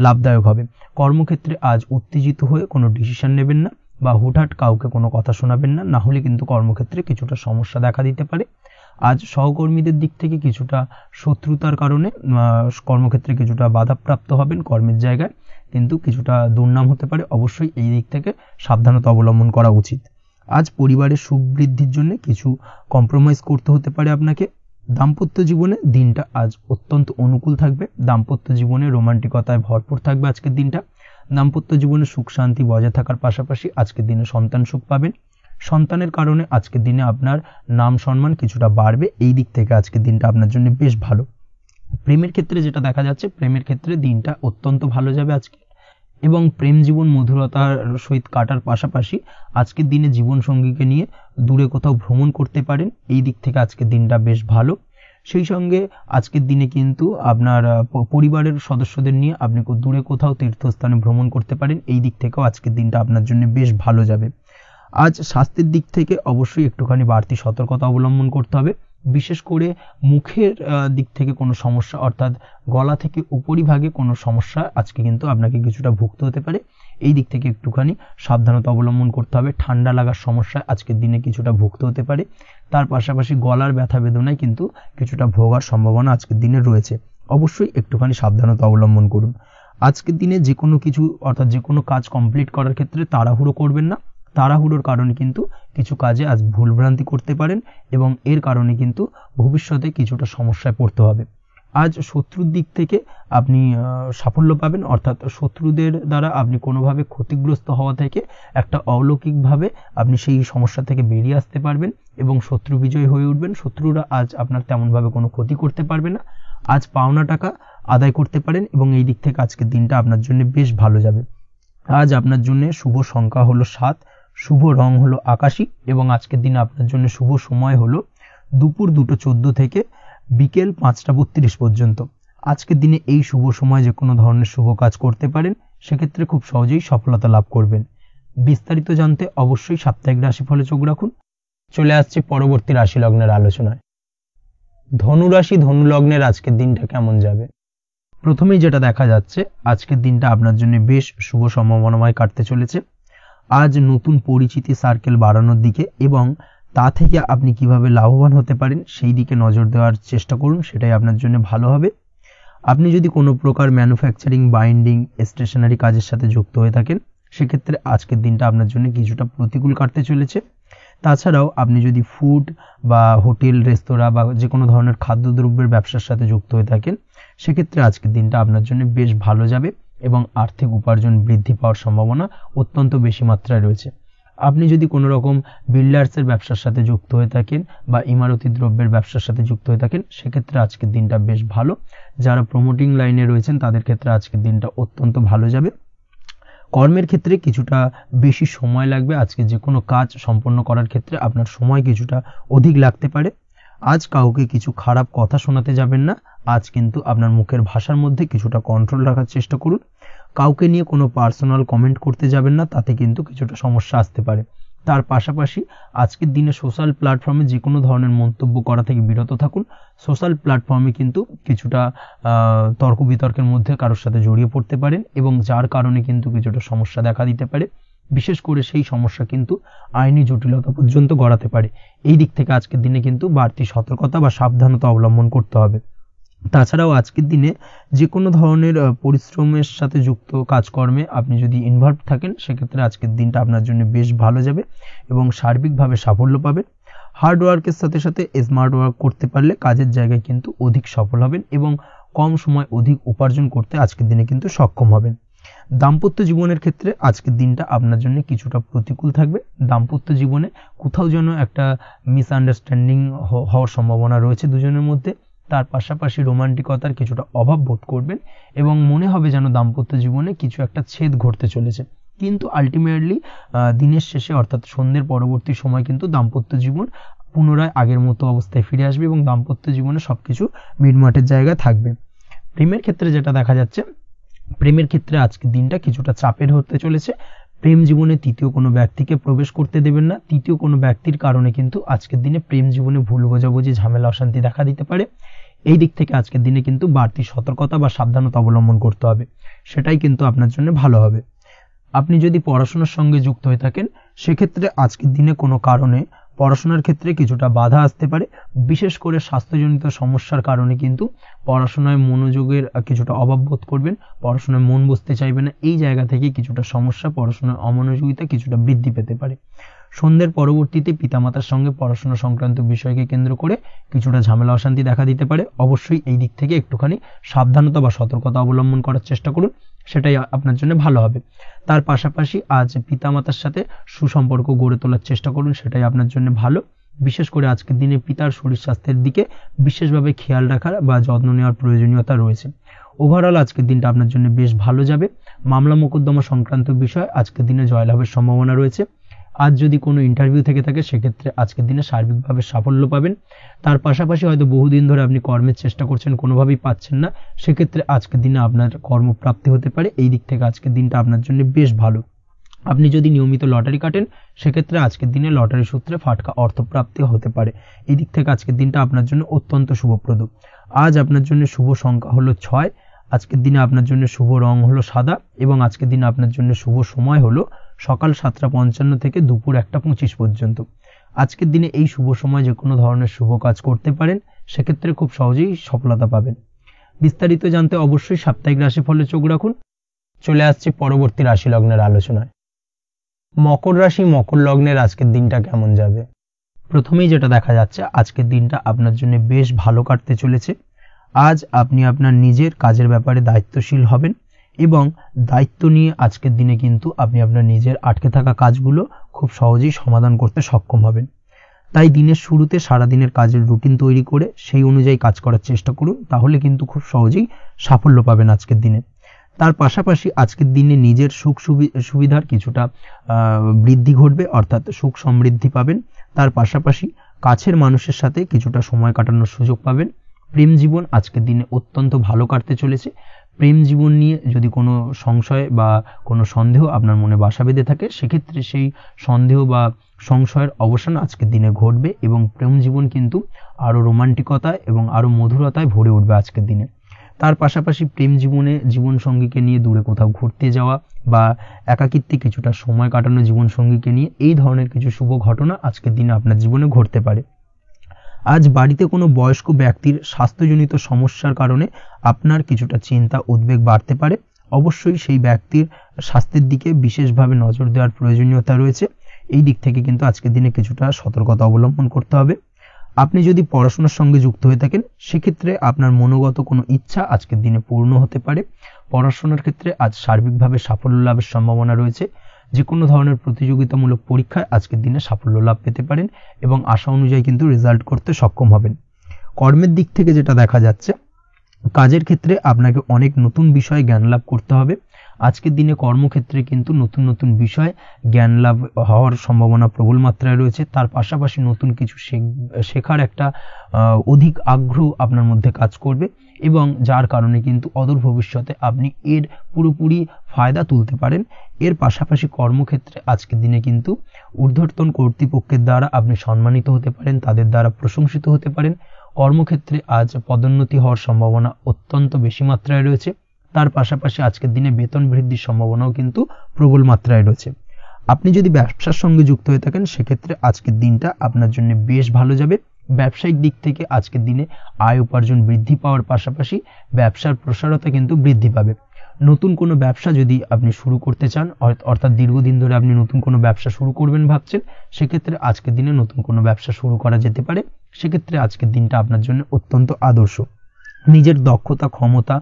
লাভদায়ক হবে। কর্মক্ষেত্রে আজ উত্তেজিত হয়ে কোনো ডিসিশন নেবেন না বা হুটহাট কাউকে কোনো কথা শোনাবেন না, না হলে কিন্তু কর্মক্ষেত্রে কিছুটা সমস্যা দেখা দিতে পারে। আজ সহকর্মীদের দিক থেকে কিছুটা শত্রুতার কারণে কর্মক্ষেত্রে কিছুটা বাধাপ্রাপ্ত হবেন, কর্মের জায়গায় কিন্তু কিছুটা দুর্নাম হতে পারে। অবশ্যই এই দিক থেকে সাবধানতা অবলম্বন করা উচিত। আজ পরিবারের সুখ বৃদ্ধির জন্য কিছু কম্প্রোমাইজ করতে হতে পারে আপনাকে। দাম্পত্য জীবনে দিনটা আজ অত্যন্ত অনুকূল থাকবে। দাম্পত্য জীবনে রোমান্টিকতায় ভরপুর থাকবে আজকের দিনটা। দাম্পত্য জীবনে সুখ শান্তি বজায় থাকার পাশাপাশি আজকের দিনে সন্তান সুখ পাবেন। সন্তানের কারণে আজকের দিনে আপনার নাম সম্মান কিছুটা বাড়বে। এই দিক থেকে আজকের দিনটা আপনার জন্য বেশ ভালো। প্রেমের ক্ষেত্রে যেটা দেখা যাচ্ছে, প্রেমের ক্ষেত্রে দিনটা অত্যন্ত ভালো যাবে আজকে, এবং প্রেম জীবন মধুরতার সহিত কাটার পাশাপাশি আজকের দিনে জীবন সঙ্গীকে নিয়ে দূরে কোথাও ভ্রমণ করতে পারেন। এই দিক থেকে আজকের দিনটা বেশ ভালো। সেই সঙ্গে আজকের দিনে কিন্তু আপনার পরিবারের সদস্যদের নিয়ে আপনি দূরে কোথাও তীর্থস্থানে ভ্রমণ করতে পারেন। এই দিক থেকেও আজকের দিনটা আপনার জন্য বেশ ভালো যাবে। আজ স্বাস্থ্যের দিক থেকে অবশ্যই একটুখানি বাড়তি সতর্কতা অবলম্বন করতে হবে। বিশেষ করে মুখের দিক থেকে কোনো সমস্যা, অর্থাৎ গলা থেকে উপরিভাগে কোনো সমস্যা আজকে কিন্তু আপনাকে কিছুটা ভুগতে হতে পারে। এই দিক থেকে একটুখানি সাবধানতা অবলম্বন করতে হবে। ঠান্ডা লাগার সমস্যায় আজকের দিনে কিছুটা ভুগতে হতে পারে। তার পাশাপাশি গলার ব্যথা বেদনায় কিন্তু কিছুটা ভোগার সম্ভাবনা আজকের দিনে রয়েছে। অবশ্যই একটুখানি সাবধানতা অবলম্বন করুন। আজকের দিনে যে কোনো কিছু, অর্থাৎ যে কোনো কাজ কমপ্লিট করার ক্ষেত্রে তাড়াহুড়ো করবেন না। তাড়াহুড়োর কারণে কিন্তু কিছু কাজে আজ ভুলভ্রান্তি করতে পারেন এবং এর কারণে কিন্তু ভবিষ্যতে কিছুটা সমস্যায় পড়তে হবে। আজ শত্রুর দিক থেকে আপনি সাফল্য পাবেন, অর্থাৎ শত্রুদের দ্বারা আপনি কোনোভাবে ক্ষতিগ্রস্ত হওয়া থেকে একটা অলৌকিকভাবে আপনি সেই সমস্যা থেকে বেরিয়ে আসতে পারবেন এবং শত্রু বিজয় হয়ে উঠবেন। শত্রুরা আজ আপনার তেমনভাবে কোনো ক্ষতি করতে পারবে না। আজ পাওনা টাকা আদায় করতে পারেন এবং এই দিক থেকে আজকের দিনটা আপনার জন্য বেশ ভালো যাবে। আজ আপনার জন্য শুভ সংখ্যা হলো 7, শুভ রং হলো আকাশী এবং আজকের দিনে আপনার জন্য শুভ সময় হলো দুপুর 2:14 থেকে বিকেল 5:32 পর্যন্ত। আজকের দিনে এই শুভ সময় যে কোনো ধরনের শুভ কাজ করতে পারেন, সেক্ষেত্রে খুব সহজেই সফলতা লাভ করবেন। বিস্তারিত জানতে অবশ্যই সাপ্তাহিক রাশিফলে চোখ রাখুন। চলে আসছে পরবর্তী রাশি লগ্নের আলোচনায়। ধনু রাশি ধনু লগ্নের আজকের দিনটা কেমন যাবে? প্রথমেই যেটা দেখা যাচ্ছে, আজকের দিনটা আপনার জন্য বেশ শুভ সম্ভাবনাময় কাটতে চলেছে। আজ নতুন পরিচিতি সার্কেল বাড়ানোর দিকে এবং তা থেকে আপনি কিভাবে লাভবান হতে পারেন সেই দিকে নজর দেওয়ার চেষ্টা করুন, সেটাই আপনার জন্য ভালো হবে। আপনি যদি কোনো প্রকার ম্যানুফ্যাকচারিং, বাইন্ডিং, স্টেশনারি কাজের সাথে যুক্ত হয়ে থাকেন, সেক্ষেত্রে আজকের দিনটা আপনার জন্য কিছুটা প্রতিকূল কাটতে চলেছে। তাছাড়াও আপনি যদি ফুড বা হোটেল, রেস্তোরাঁ বা যে কোনো ধরনের খাদ্যদ্রব্যের ব্যবসার সাথে যুক্ত হয়ে থাকেন, সেক্ষেত্রে আজকের দিনটা আপনার জন্য বেশ ভালো যাবে এবং আর্থিক উপার্জন বৃদ্ধি পাওয়ার সম্ভাবনা অত্যন্ত বেশি মাত্রায় রয়েছে। আপনি যদি কোনো রকম বিল্ডার্সের ব্যবসার সাথে যুক্ত হয়ে থাকেন বা ইমারতি দ্রব্যের ব্যবসার সাথে যুক্ত হয়ে থাকেন, সেক্ষেত্রে আজকের দিনটা বেশ ভালো। যারা প্রমোটিং লাইনে রয়েছেন তাদের ক্ষেত্রে আজকের দিনটা অত্যন্ত ভালো যাবে। কর্মের ক্ষেত্রে কিছুটা বেশি সময় লাগবে। আজকে যে কোনো কাজ সম্পন্ন করার ক্ষেত্রে আপনার সময় কিছুটা অধিক লাগতে পারে। আজ কাউকে কিছু খারাপ কথা শোনাতে যাবেন না। আজ কিন্তু আপনার মুখের ভাষার মধ্যে কিছুটা কন্ট্রোল রাখার চেষ্টা করুন। কাউকে নিয়ে কোনো পার্সোনাল কমেন্ট করতে যাবেন না, তাতে কিন্তু কিছুটা সমস্যা আসতে পারে। তার পাশাপাশি আজকের দিনে সোশ্যাল প্ল্যাটফর্মে যে কোনো ধরনের মন্তব্য করা থেকে বিরত থাকুন। সোশ্যাল প্ল্যাটফর্মে কিন্তু কিছুটা তর্ক বিতর্কের মধ্যে কারোর সাথে জড়িয়ে পড়তে পারেন এবং যার কারণে কিন্তু কিছুটা সমস্যা দেখা দিতে পারে। বিশেষ করে সেই সমস্যা কিন্তু আইনি জটিলতা পর্যন্ত গড়াতে পারে। এই দিক থেকে আজকের দিনে কিন্তু বাড়তি সতর্কতা বা সাবধানতা অবলম্বন করতে হবে। তাছাড়াও আজকের দিনে যে কোনো ধরনের পরিশ্রমের সাথে যুক্ত কাজকর্মে আপনি যদি ইনভলভ থাকেন, সেক্ষেত্রে আজকের দিনটা আপনার জন্য বেশ ভালো যাবে এবং সার্বিকভাবে সাফল্য পাবেন। হার্ড ওয়ার্কের সাথে সাথে স্মার্ট ওয়ার্ক করতে পারলে কাজের জায়গায় কিন্তু অধিক সফল হবেন এবং কম সময় অধিক উপার্জন করতে আজকের দিনে কিন্তু সক্ষম হবেন। দাম্পত্য জীবনের ক্ষেত্রে আজকের দিনটা আপনার জন্য কিছুটা প্রতিকূল থাকবে। দাম্পত্য জীবনে কোথাও যেন একটা মিসআন্ডারস্ট্যান্ডিং হওয়ার সম্ভাবনা রয়েছে দুজনের মধ্যে। তার পাশাপাশি রোমান্টিকতার কিছুটা অভাব বোধ করবেন এবং মনে হবে যেন দাম্পত্য জীবনে কিছু একটা ছেদ ঘটতে চলেছে। কিন্তু আলটিমেটলি দিনের শেষে, অর্থাৎ সন্ধ্যের পরবর্তী সময় কিন্তু দাম্পত্য জীবন পুনরায় আগের মতো অবস্থায় ফিরে আসবে এবং দাম্পত্য জীবনে সবকিছু মিটমাটের জায়গায় থাকবে। প্রেমের ক্ষেত্রে যেটা দেখা যাচ্ছে, প্রেমের ক্ষেত্রে আজকের দিনটা কিছুটা চাপের হতে চলেছে। প্রেম জীবনে তৃতীয় কোনো ব্যক্তিকে প্রবেশ করতে দেবেন না। তৃতীয় কোনো ব্যক্তির কারণে কিন্তু আজকের দিনে প্রেম জীবনে ভুল বোঝাবুঝি, ঝামেলা, অশান্তি দেখা দিতে পারে। এই দিক থেকে আজকের দিনে কিন্তু বাড়তি সতর্কতা বা সাবধানতা অবলম্বন করতে হবে, সেটাই কিন্তু আপনার জন্য ভালো হবে। আপনি যদি পড়াশোনার সঙ্গে যুক্ত হয়ে থাকেন সেক্ষেত্রে আজকের দিনে কোনো কারণে পড়াশোনার ক্ষেত্রে কিছুটা বাধা আসতে পারে। বিশেষ করে স্বাস্থ্যজনিত সমস্যার কারণে কিন্তু পড়াশোনায় মনোযোগের কিছুটা অভাব বোধ করবেন, পড়াশোনায় মন বসতে চাইবে না। এই জায়গা থেকে কিছুটা সমস্যা, পড়াশোনার অমনোযোগিতা কিছুটা বৃদ্ধি পেতে পারে। সন্ধ্যের পরবর্তীতে পিতামাতার সঙ্গে পড়াশোনা সংক্রান্ত বিষয়কে কেন্দ্র করে কিছুটা ঝামেলা, অশান্তি দেখা দিতে পারে। অবশ্যই এই দিক থেকে একটুখানি সাবধানতা বা সতর্কতা অবলম্বন করার চেষ্টা করুন, সেটাই আপনার জন্য ভালো হবে। তার পাশাপাশি আজ পিতামাতার সাথে সুসম্পর্ক গড়ে তোলার চেষ্টা করুন, সেটাই আপনার জন্য ভালো। বিশেষ করে আজকের দিনে পিতার শরীর স্বাস্থ্যের দিকে বিশেষভাবে খেয়াল রাখার বা যত্ন নেওয়ার প্রয়োজনীয়তা রয়েছে। ওভারঅল আজকের দিনটা আপনার জন্য বেশ ভালো যাবে। মামলা মোকদ্দমা সংক্রান্ত বিষয় আজকের দিনে জয়লাভের সম্ভাবনা রয়েছে। আজ যদি কোনো ইন্টারভিউ থেকে থাকে সেক্ষেত্রে আজকের দিনে সার্বিকভাবে সাফল্য পাবেন। তার পাশাপাশি হয়তো বহুদিন ধরে আপনি কর্মের চেষ্টা করছেন, কোনোভাবেই পাচ্ছেন না, সেক্ষেত্রে আজকের দিনে আপনার কর্মপ্রাপ্তি হতে পারে। এই দিক থেকে আজকের দিনটা আপনার জন্য বেশ ভালো। আপনি যদি নিয়মিত লটারি কাটেন সেক্ষেত্রে আজকের দিনে লটারি সূত্রে ফাটকা অর্থপ্রাপ্তি হতে পারে। এই দিক থেকে আজকের দিনটা আপনার জন্য অত্যন্ত শুভপ্রদ। আজ আপনার জন্য শুভ সংখ্যা হলো 6। আজকের দিনে আপনার জন্য শুভ রং হলো সাদা এবং আজকের দিনে আপনার জন্য শুভ সময় হলো সকাল 7:55 থেকে দুপুর 1:25 পর্যন্ত। আজকের দিনে এই শুভ সময় যে কোনো ধরনের শুভ কাজ করতে পারেন, সেক্ষেত্রে খুব সহজেই সফলতা পাবেন। বিস্তারিত জানতে অবশ্যই সাপ্তাহিক রাশিফলে চোখ রাখুন। চলে আসছি পরবর্তী রাশি লগ্নের আলোচনায়। মকর রাশি, মকর লগ্নের আজকের দিনটা কেমন যাবে? প্রথমেই যেটা দেখা যাচ্ছে, আজকের দিনটা আপনার জন্য বেশ ভালো কাটতে চলেছে। আজ আপনি আপনার নিজের কাজের ব্যাপারে দায়িত্বশীল হবেন এবং দায়িত্ব নিয়ে আজকের দিনে কিন্তু আপনি আপনার নিজের আটকে থাকা কাজগুলো খুব সহজেই সমাধান করতে সক্ষম হবেন। তাই দিনের শুরুতে সারাদিনের কাজের রুটিন তৈরি করে সেই অনুযায়ী কাজ করার চেষ্টা করুন, তাহলে কিন্তু খুব সহজেই সাফল্য পাবেন আজকের দিনে। তার পাশাপাশি আজকের দিনে নিজের সুখ সুবিধার কিছুটা বৃদ্ধি ঘটবে, অর্থাৎ সুখ সমৃদ্ধি পাবেন। তার পাশাপাশি কাছের মানুষের সাথে কিছুটা সময় কাটানোর সুযোগ পাবেন। প্রেম জীবন আজকের দিনে অত্যন্ত ভালো কাটতে চলেছে। প্রেম জীবন নিয়ে যদি কোনো সংশয় বা কোনো সন্দেহ আপনার মনে বাসা বেঁধে থাকে, সেক্ষেত্রে সেই সন্দেহ বা সংশয়ের অবসান আজকের দিনে ঘটবে এবং প্রেম জীবন কিন্তু আরো রোমান্টিকতায় এবং আরো মধুরতায় ভরে উঠবে আজকের দিনে। তার পাশাপাশি প্রেম জীবনে জীবন সঙ্গীকে নিয়ে দূরে কোথাও ঘুরতে যাওয়া বা একাকিত্বে কিছুটা সময় কাটানো জীবন সঙ্গীকে নিয়ে, এই ধরনের কিছু শুভ ঘটনা আজকের দিনে আপনার জীবনে ঘটতে পারে। আজ বাড়িতে কোনো বয়স্ক ব্যক্তির স্বাস্থ্যজনিত সমস্যার কারণে আপনার কিছুটা চিন্তা উদ্বেগ বাড়তে পারে। অবশ্যই সেই ব্যক্তির স্বাস্থ্যের দিকে বিশেষভাবে নজর দেওয়ার প্রয়োজনীয়তা রয়েছে। এই দিক থেকে কিন্তু আজকের দিনে কিছুটা সতর্কতা অবলম্বন করতে হবে। আপনি যদি পড়াশোনার সঙ্গে যুক্ত হয়ে থাকেন সেক্ষেত্রে আপনার মনোগত কোনো ইচ্ছা আজকের দিনে পূর্ণ হতে পারে। পড়াশোনার ক্ষেত্রে আজ সার্বিকভাবে সাফল্য লাভের সম্ভাবনা রয়েছে। যে কোনো ধরনের প্রতিযোগিতামূলক পরীক্ষায় আজকের দিনে সাফল্য লাভ পেতে পারেন এবং আশা অনুযায়ী কিন্তু রেজাল্ট করতে সক্ষম হবেন। কর্মের দিক থেকে যেটা দেখা যাচ্ছে, কাজের ক্ষেত্রে আপনাকে অনেক নতুন বিষয়ে জ্ঞান লাভ করতে হবে। আজকের দিনে কর্মক্ষেত্রে কিন্তু নতুন নতুন বিষয় জ্ঞান লাভ হওয়ার সম্ভাবনা প্রবল মাত্রায় রয়েছে। তার পাশাপাশি নতুন কিছু শেখার একটা অধিক আগ্রহ আপনার মধ্যে কাজ করবে এবং যার কারণে কিন্তু অদূর ভবিষ্যতে আপনি এর পুরোপুরি ফায়দা তুলতে পারেন। এর পাশাপাশি কর্মক্ষেত্রে আজকের দিনে কিন্তু ঊর্ধ্বতন কর্তৃপক্ষের দ্বারা আপনি সম্মানিত হতে পারেন, তাদের দ্বারা প্রশংসিত হতে পারেন। কর্মক্ষেত্রে আজ পদোন্নতি হওয়ার সম্ভাবনা অত্যন্ত বেশি মাত্রায় রয়েছে। তার পাশাপাশি আজকের দিনে বেতন বৃদ্ধির সম্ভাবনাও কিন্তু প্রবল মাত্রায় রয়েছে। আপনি যদি ব্যবসার সঙ্গে যুক্ত হয়ে থাকেন সেক্ষেত্রে আজকের দিনটা আপনার জন্য বেশ ভালো যাবে। ব্যবসায়িক দিক থেকে আজকের দিনে আয় উপার্জন বৃদ্ধি পাওয়ার পাশাপাশি ব্যবসার প্রসারতা কিন্তু বৃদ্ধি পাবে। নতুন কোনো ব্যবসা যদি আপনি শুরু করতে চান, অর্থাৎ দীর্ঘদিন ধরে আপনি নতুন কোনো ব্যবসা শুরু করবেন ভাবছেন, সেক্ষেত্রে আজকের দিনে নতুন কোনো ব্যবসা শুরু করা যেতে পারে। সেক্ষেত্রে আজকের দিনটা আপনার জন্য অত্যন্ত আদর্শ। নিজের দক্ষতা, ক্ষমতা,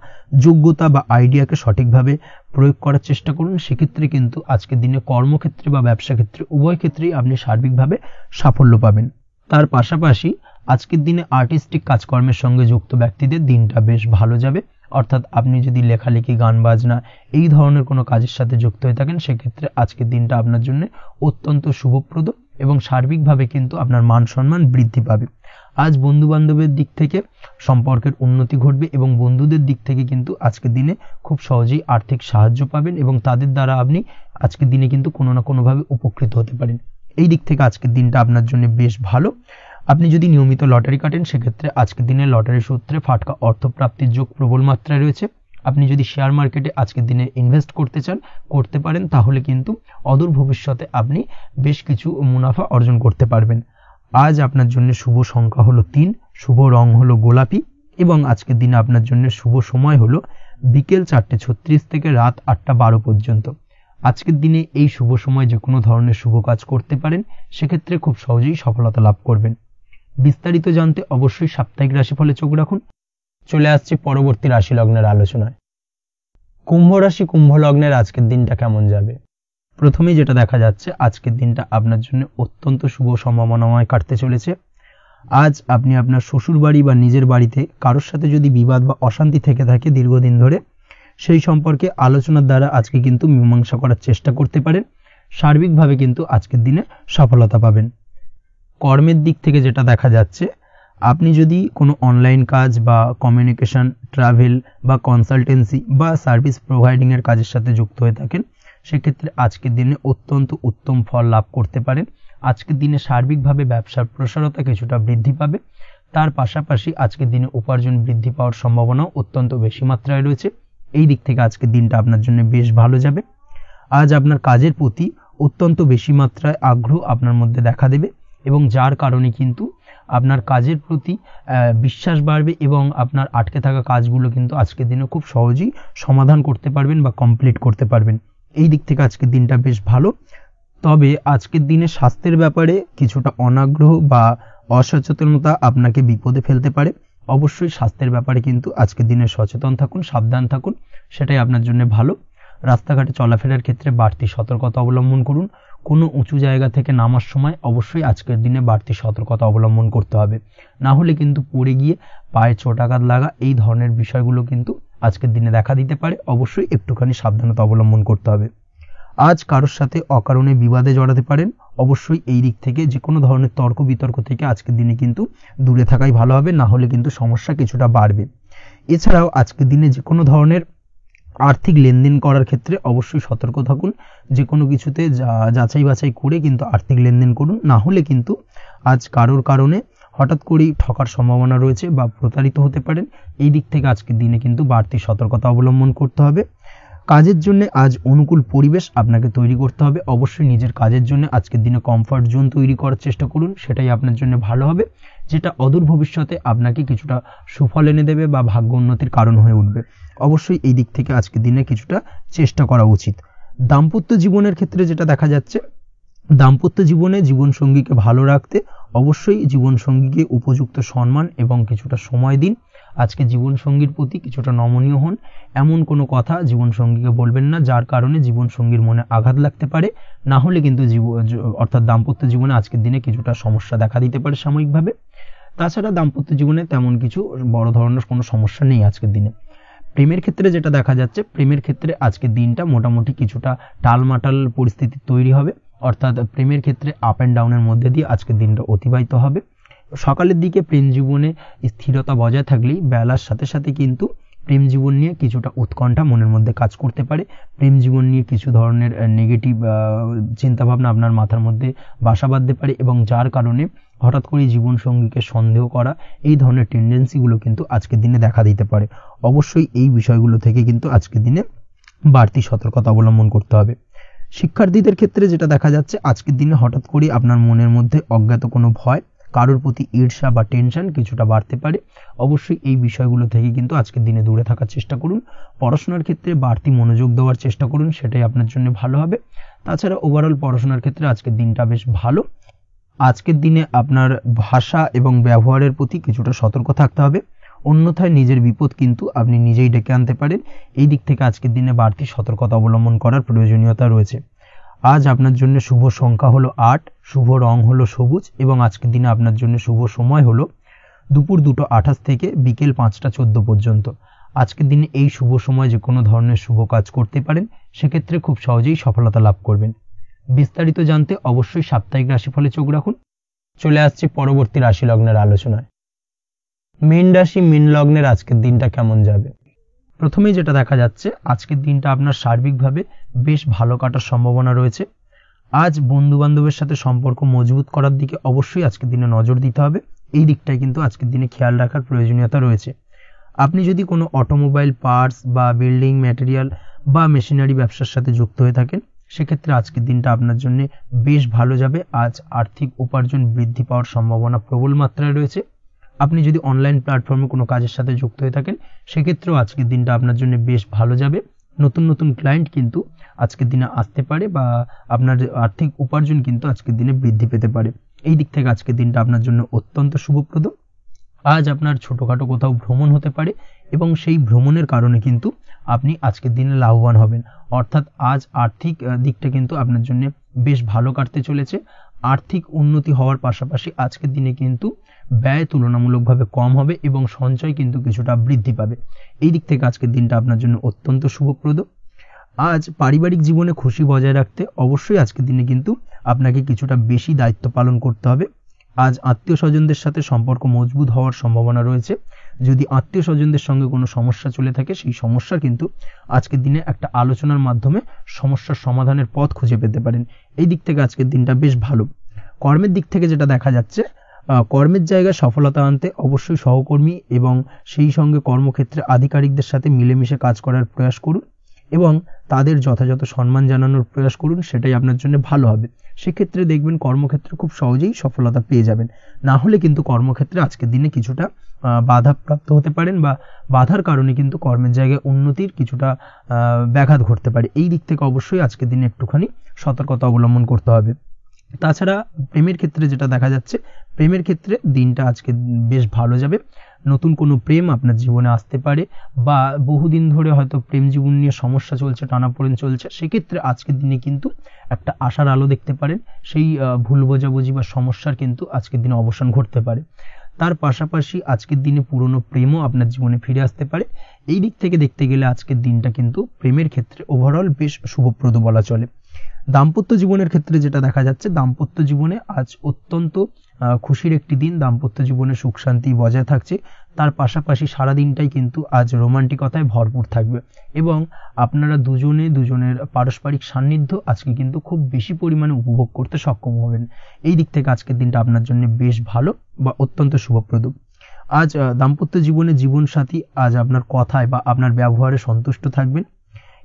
যোগ্যতা বা আইডিয়াকে সঠিকভাবে প্রয়োগ করার চেষ্টা করুন। সেক্ষেত্রে কিন্তু আজকের দিনে কর্মক্ষেত্রে বা ব্যবসা ক্ষেত্রে উভয় ক্ষেত্রেই আপনি সার্বিকভাবে সাফল্য পাবেন। তার পাশাপাশি আজকের দিনে আর্টিস্টিক কাজকর্মের সঙ্গে যুক্ত ব্যক্তিদের দিনটা বেশ ভালো যাবে। অর্থাৎ আপনি যদি লেখালেখি, গান বাজনা এই ধরনের কোনো কাজের সাথে যুক্ত হয়ে থাকেন, সেক্ষেত্রে আজকের দিনটা আপনার জন্য অত্যন্ত শুভপ্রদ এবং সার্বিকভাবে কিন্তু আপনার মান সম্মান বৃদ্ধি পাবে। আজ বন্ধু বান্ধবের দিক থেকে সম্পর্কের উন্নতি ঘটবে এবং বন্ধুদের দিক থেকে কিন্তু আজকের দিনে খুব সহজেই আর্থিক সাহায্য পাবেন এবং তাদের দ্বারা আপনি আজকের দিনে কিন্তু কোনো না কোনোভাবে উপকৃত হতে পারেন। এই দিক থেকে আজকের দিনটা আপনার জন্য বেশ ভালো। আপনি যদি নিয়মিত লটারি কাটেন, সেক্ষেত্রে আজকের দিনে লটারি সূত্রে ফাটকা অর্থপ্রাপ্তির যোগ প্রবল মাত্রায় রয়েছে। আপনি যদি শেয়ার মার্কেটে আজকের দিনে ইনভেস্ট করতে চান, করতে পারেন, তাহলে কিন্তু অদূর ভবিষ্যতে আপনি বেশ কিছু মুনাফা অর্জন করতে পারবেন। আজ আপনার জন্য শুভ সংখ্যা হলো 3, শুভ রং হলো গোলাপি এবং আজকের দিনে আপনার জন্য শুভ সময় হলো বিকেল 4:36 থেকে রাত 8:12 পর্যন্ত। আজকের দিনে এই শুভ সময় যে কোনো ধরনের শুভ কাজ করতে পারেন, সেক্ষেত্রে খুব সহজেই সফলতা লাভ করবেন। বিস্তারিত জানতে অবশ্যই সাপ্তাহিক রাশিফলে চোখ রাখুন। চলে আসছে পরবর্তী রাশি লগ্নের আলোচনায়। কুম্ভ রাশি, কুম্ভ লগ্নের আজকের দিনটা কেমন যাবে? প্রথমেই যেটা দেখা যাচ্ছে, আজকের দিনটা আপনার জন্য অত্যন্ত শুভ সম্ভাবনাময় কাটতে চলেছে। আজ আপনি আপনার শ্বশুর বাড়ি বা নিজের বাড়িতে কারোর সাথে যদি বিবাদ বা অশান্তি থেকে থাকে দীর্ঘদিন ধরে, সেই সম্পর্কে আলোচনার দ্বারা আজকে কিন্তু মীমাংসা করার চেষ্টা করতে পারেন। সার্বিকভাবে কিন্তু আজকের দিনে সফলতা পাবেন। কর্মের দিক থেকে যেটা দেখা যাচ্ছে, আপনি যদি কোনো অনলাইন কাজ বা কমিউনিকেশন, ট্রাভেল বা কনসালটেন্সি বা সার্ভিস প্রোভাইডিংয়ের কাজের সাথে যুক্ত হয়ে থাকেন, সেক্ষেত্রে আজকের দিনে অত্যন্ত উত্তম ফল লাভ করতে পারেন। আজকের দিনে সার্বিকভাবে ব্যবসার প্রসারতা কিছুটা বৃদ্ধি পাবে। তার পাশাপাশি আজকের দিনে উপার্জন বৃদ্ধি পাওয়ার সম্ভাবনাও অত্যন্ত বেশি মাত্রায় রয়েছে। এই দিক থেকে আজকের দিনটা আপনার জন্য বেশ ভালো যাবে। আজ আপনার কাজের প্রতি অত্যন্ত বেশি মাত্রায় আগ্রহ আপনার মধ্যে দেখা দেবে এবং যার কারণে কিন্তু আপনার কাজের প্রতি বিশ্বাস বাড়বে এবং আপনার আটকে থাকা কাজগুলো কিন্তু আজকের দিনে খুব সহজেই সমাধান করতে পারবেন বা কমপ্লিট করতে পারবেন। এই দিক থেকে আজকের দিনটা বেশ ভালো। তবে আজকের দিনে স্বাস্থ্যের ব্যাপারে কিছুটা অনাগ্রহ বা অসচেতনতা আপনাকে বিপদে ফেলতে পারে। অবশ্যই স্বাস্থ্যের ব্যাপারে কিন্তু আজকের দিনে সচেতন থাকুন, সাবধান থাকুন, সেটাই আপনার জন্য ভালো। রাস্তাঘাটে চলাফেরার ক্ষেত্রে বাড়তি সতর্কতা অবলম্বন করুন। কোনো উঁচু জায়গা থেকে নামার সময় অবশ্যই আজকের দিনে বাড়তি সতর্কতা অবলম্বন করতে হবে, না হলে কিন্তু পড়ে গিয়ে পায়ে চোটাঘাত লাগা এই ধরনের বিষয়গুলো কিন্তু আজকের দিনে দেখা দিতে পারে। অবশ্যই একটুখানি সাবধানতা অবলম্বন করতে হবে। আজ কারোর সাথে অকারণে বিবাদে জড়াতে পারেন। অবশ্যই এই দিক থেকে যে কোনো ধরনের তর্ক বিতর্ক থেকে আজকের দিনে কিন্তু দূরে থাকাই ভালো হবে, না হলে কিন্তু সমস্যা কিছুটা বাড়বে। এছাড়াও আজকের দিনে যে কোনো ধরনের আর্থিক লেনদেন করার ক্ষেত্রে অবশ্যই সতর্ক থাকুন। যে কোনো কিছুতে যাচাই বাছাই করে কিন্তু আর্থিক লেনদেন করুন, না হলে কিন্তু আজ কারোর কারণে হঠাৎ করেই ঠকার সম্ভাবনা রয়েছে বা প্রতারিত হতে পারেন। এই দিক থেকে আজকের দিনে কিন্তু বাড়তি সতর্কতা অবলম্বন করতে হবে। কাজের জন্য আজ অনুকূল পরিবেশ আপনাকে তৈরি করতে হবে। অবশ্যই নিজের কাজের জন্য আজকের দিনে কমফর্ট জোন তৈরি করার চেষ্টা করুন, সেটাই আপনার জন্য ভালো হবে, যেটা অদূর ভবিষ্যতে আপনাকে কিছুটা সুফল এনে দেবে বা ভাগ্য উন্নতির কারণ হয়ে উঠবে। অবশ্যই এই দিক থেকে আজকের দিনে কিছুটা চেষ্টা করা উচিত। দাম্পত্য জীবনের ক্ষেত্রে যেটা দেখা যাচ্ছে, দাম্পত্য জীবনে জীবনসঙ্গীকে ভালো রাখতে অবশ্যই জীবনসঙ্গীকে উপযুক্ত সম্মান এবং কিছুটা সময় দিন। আজকে জীবনসঙ্গীর প্রতি কিছুটা নমনীয় হন। এমন কোনো কথা জীবনসঙ্গীকে বলবেন না যার কারণে জীবনসঙ্গীর মনে আঘাত লাগতে পারে, না হলে কিন্তু অর্থাৎ দাম্পত্য জীবনে আজকের দিনে কিছুটা সমস্যা দেখা দিতে পারে সাময়িকভাবে। তাছাড়া দাম্পত্য জীবনে তেমন কিছু বড় ধরনের কোনো সমস্যা নেই আজকের দিনে। প্রেমের ক্ষেত্রে যেটা দেখা যাচ্ছে, প্রেমের ক্ষেত্রে আজকের দিনটা মোটামুটি কিছুটা টালমাটাল পরিস্থিতি তৈরি হবে, অর্থাৎ প্রেমের ক্ষেত্রে আপ অ্যান্ড ডাউনের মধ্যে দিয়ে আজকের দিনটা অতিবাহিত হবে। সকালের দিকে প্রেম জীবনে স্থিরতা বজায় থাকলেই বেলার সাথে সাথে কিন্তু প্রেম জীবন নিয়ে কিছুটা উৎকণ্ঠা মনের মধ্যে কাজ করতে পারে। প্রেম জীবন নিয়ে কিছু ধরনের নেগেটিভ চিন্তাভাবনা আপনার মাথার মধ্যে বাসা বাঁধতে পারে এবং যার কারণে হঠাৎ করে জীবনসঙ্গীকে সন্দেহ করা এই ধরনের টেন্ডেন্সিগুলো কিন্তু আজকের দিনে দেখা দিতে পারে। অবশ্যই এই বিষয়গুলো থেকে কিন্তু আজকের দিনে বাড়তি সতর্কতা অবলম্বন করতে হবে। শিক্ষার্থীদের ক্ষেত্রে যেটা দেখা যাচ্ছে, আজকের দিনে হঠাৎ করে আপনার মনের মধ্যে অজ্ঞাত কোনো ভয়, কারোর প্রতি ঈর্ষা বা টেনশন কিছুটা বাড়তে পারে। অবশ্যই এই বিষয়গুলো থেকে কিন্তু আজকের দিনে দূরে থাকার চেষ্টা করুন। পড়াশোনার ক্ষেত্রে বাড়তি মনোযোগ দেওয়ার চেষ্টা করুন, সেটাই আপনার জন্য ভালো হবে। তাছাড়া ওভারঅল পড়াশোনার ক্ষেত্রে আজকের দিনটা বেশ ভালো। আজকের দিনে আপনার ভাষা এবং ব্যবহারের প্রতি কিছুটা সতর্ক থাকতে হবে, অন্যথায় নিজের বিপদ কিন্তু আপনি নিজেই ডেকে আনতে পারেন। এই দিক থেকে আজকের দিনে বাড়তি সতর্কতা অবলম্বন করার প্রয়োজনীয়তা রয়েছে। আজ আপনার জন্য শুভ সংখ্যা হলো 8, শুভ রং হলো সবুজ এবং আজকের দিনে আপনার জন্য শুভ সময় হলো দুপুর 2:28 থেকে বিকেল 5:14 পর্যন্ত। আজকের দিনে এই শুভ সময় যে কোনো ধরনের শুভ কাজ করতে পারেন, সেক্ষেত্রে খুব সহজেই সফলতা লাভ করবেন। বিস্তারিত জানতে অবশ্যই সাপ্তাহিক রাশিফলে চোখ রাখুন। চলে আসছি পরবর্তী রাশি লগ্নের আলোচনায়। মীন রাশি মীন লগ্নের আজকের দিনটা কেমন যাবে? প্রথমেই যেটা দেখা যাচ্ছে, আজকের দিনটা আপনার সার্বিকভাবে বেশ ভালো কাটার সম্ভাবনা রয়েছে। আজ বন্ধু বান্ধবের সাথে সম্পর্ক মজবুত করার দিকে অবশ্যই আজকের দিনে নজর দিতে হবে। এই দিকটাই কিন্তু আজকের দিনে খেয়াল রাখার প্রয়োজনীয়তা রয়েছে। আপনি যদি কোনো অটোমোবাইল পার্টস বা বিল্ডিং ম্যাটেরিয়াল বা মেশিনারি ব্যবসার সাথে যুক্ত হয়ে থাকেন, সেক্ষেত্রে আজকের দিনটা আপনার জন্য বেশ ভালো যাবে। আজ আর্থিক উপার্জন বৃদ্ধি পাওয়ার সম্ভাবনা প্রবল মাত্রায় রয়েছে। আপনি যদি অনলাইন প্ল্যাটফর্মে কোনো কাজের সাথে যুক্ত হয়ে থাকেন, সেক্ষেত্রেও আজকের দিনটা আপনার জন্য বেশ ভালো যাবে। নতুন নতুন ক্লায়েন্ট কিন্তু আজকের দিনে আসতে পারে বা আপনার আর্থিক উপার্জন কিন্তু আজকের দিনে বৃদ্ধি পেতে পারে। এই দিক থেকে আজকের দিনটা আপনার জন্য অত্যন্ত শুভপ্রদ। আজ আপনার ছোটোখাটো কোথাও ভ্রমণ হতে পারে এবং সেই ভ্রমণের কারণে কিন্তু আপনি আজকের দিনে লাভবান হবেন। অর্থাৎ আজ আর্থিক দিকটা কিন্তু আপনার জন্য বেশ ভালো কাটতে চলেছে। আর্থিক উন্নতি হওয়ার পাশাপাশি আজকের দিনে কিন্তু ব্যয় তুলনামূলকভাবে কম হবে এবং সঞ্চয় কিন্তু কিছুটা বৃদ্ধি পাবে। এই দিক থেকে আজকের দিনটা আপনার জন্য অত্যন্ত শুভপ্রদ। আজ পারিবারিক জীবনে খুশি বজায় রাখতে অবশ্যই আজকের দিনে কিন্তু আপনাকে কিছুটা বেশি দায়িত্ব পালন করতে হবে। আজ আত্মীয় স্বজনদের সাথে সম্পর্ক মজবুত হওয়ার সম্ভাবনা রয়েছে। যদি আত্মীয় স্বজনদের সঙ্গে কোনো সমস্যা চলে থাকে, সেই সমস্যা কিন্তু আজকের দিনে একটা আলোচনার মাধ্যমে সমস্যার সমাধানের পথ খুঁজে পেতে পারেন। এই দিক থেকে আজকের দিনটা বেশ ভালো। কর্মের দিক থেকে যেটা দেখা যাচ্ছে, কর্মের জায়গায় সফলতা আনতে অবশ্যই সহকর্মী এবং সেই সঙ্গে কর্মক্ষেত্রে আধিকারিকদের সাথে মিলেমিশে কাজ করার প্রয়াস করুন এবং তাদের যথাযথ সম্মান জানানোর প্রয়াস করুন। সেটাই আপনার জন্য ভালো হবে। সেক্ষেত্রে দেখবেন কর্মক্ষেত্রে খুব সহজেই সফলতা পেয়ে যাবেন। না হলে কিন্তু কর্মক্ষেত্রে আজকের দিনে কিছুটা বাধাপ্রাপ্ত হতে পারেন বা বাধার কারণে কিন্তু কর্মের জায়গায় উন্নতির কিছুটা ব্যাঘাত ঘটতে পারে। এই দিক থেকে অবশ্যই আজকের দিনে একটুখানি সতর্কতা অবলম্বন করতে হবে। তাছাড়া প্রেমের ক্ষেত্রে যেটা দেখা যাচ্ছে, প্রেমের ক্ষেত্রে দিনটা আজকে বেশ ভালো যাবে। নতুন কোনো প্রেম আপনার জীবনে আসতে পারে বা বহুদিন ধরে হয়তো প্রেম জীবন নিয়ে সমস্যা চলছে, টানাপোড়েন চলছে, সেক্ষেত্রে আজকের দিনে কিন্তু একটা আশার আলো দেখতে পারেন। সেই ভুল বোঝাবুঝি বা সমস্যার কিন্তু আজকের দিনে অবসান ঘটতে পারে। তার পাশাপাশি আজকের দিনে পুরনো প্রেমও আপনার জীবনে ফিরে আসতে পারে। এই দিক থেকে দেখতে গেলে আজকের দিনটা কিন্তু প্রেমের ক্ষেত্রে ওভারঅল বেশ শুভপ্রদ বলা চলে। দাম্পত্য জীবনের ক্ষেত্রে যেটা দেখা যাচ্ছে, দাম্পত্য জীবনে আজ অত্যন্ত খুশির একটি দিন। দাম্পত্য জীবনে সুখ শান্তি বজায় থাকছে। তার পাশাপাশি সারা দিনটাই কিন্তু আজ রোমান্টিকতায় ভরপুর থাকবে এবং আপনারা দুজনের পারস্পরিক সান্নিধ্য আজকে কিন্তু খুব বেশি পরিমাণে উপভোগ করতে সক্ষম হবেন। এই দিক থেকে আজকের দিনটা আপনার জন্য বেশ ভালো বা অত্যন্ত শুভপ্রদ। আজ দাম্পত্য জীবনে জীবনসাথী আজ আপনার কথায় বা আপনার ব্যবহারে সন্তুষ্ট থাকবেন।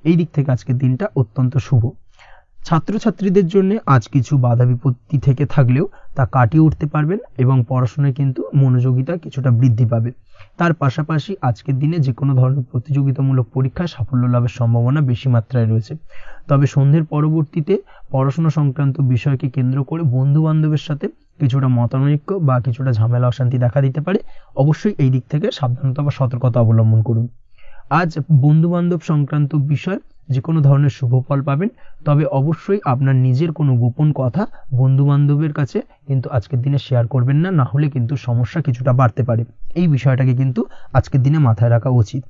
এই দিক থেকে আজকের দিনটা অত্যন্ত শুভ। ছাত্রছাত্রীদের জন্য আজ কিছু বাধা বিপত্তি থেকে থাকলেও তা কাটিয়ে উঠতে পারবেন এবং পড়াশোনায় কিন্তু মনোযোগিতা কিছুটা বৃদ্ধি পাবে। তার পাশাপাশি আজকের দিনে যে কোনো ধরনের প্রতিযোগিতামূলক পরীক্ষায় সাফল্য লাভের সম্ভাবনা বেশি মাত্রায় রয়েছে। তবে সন্ধ্যের পরবর্তীতে পড়াশোনা সংক্রান্ত বিষয়কে কেন্দ্র করে বন্ধু বান্ধবের সাথে কিছুটা মতানৈক্য বা কিছুটা ঝামেলা অশান্তি দেখা দিতে পারে। অবশ্যই এই দিক থেকে সাবধানতা বা সতর্কতা অবলম্বন করুন। আজ বন্ধু বান্ধব সংক্রান্ত বিষয় যে কোনো ধরনের শুভ ফল পাবেন। তবে অবশ্যই আপনার নিজের কোনো গোপন কথা বন্ধু বান্ধবের কাছে কিন্তু আজকের দিনে শেয়ার করবেন না, না হলে কিন্তু সমস্যা কিছুটা বাড়তে পারে। এই বিষয়টাকে কিন্তু আজকের দিনে মাথায় রাখা উচিত।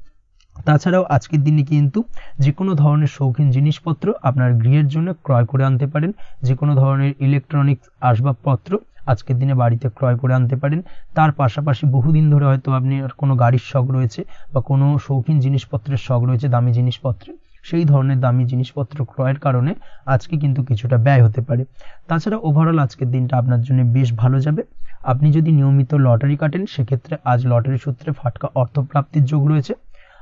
তাছাড়াও আজকের দিনে কিন্তু যে কোনো ধরনের শৌখিন জিনিসপত্র আপনার গৃহের জন্য ক্রয় করে আনতে পারেন। যে কোনো ধরনের ইলেকট্রনিক্স আসবাবপত্র আজকের দিনে বাড়িতে ক্রয় করে আনতে পারেন। তার পাশাপাশি বহুদিন ধরে হয়তো আপনি কোনো গাড়ির শখ রয়েছে বা কোনো শৌখিন জিনিসপত্রের শখ রয়েছে, দামি জিনিসপত্র, সেই ধরনের দামি জিনিসপত্র ক্রয়ের কারণে আজকে কিন্তু কিছুটা ব্যয় হতে পারে। তাছাড়া ওভারঅল আজকের দিনটা আপনার জন্য বেশ ভালো যাবে। আপনি যদি নিয়মিত লটারি কাটেন, সেক্ষেত্রে আজ লটারি সূত্রে ফাটকা অর্থপ্রাপ্তির যোগ রয়েছে।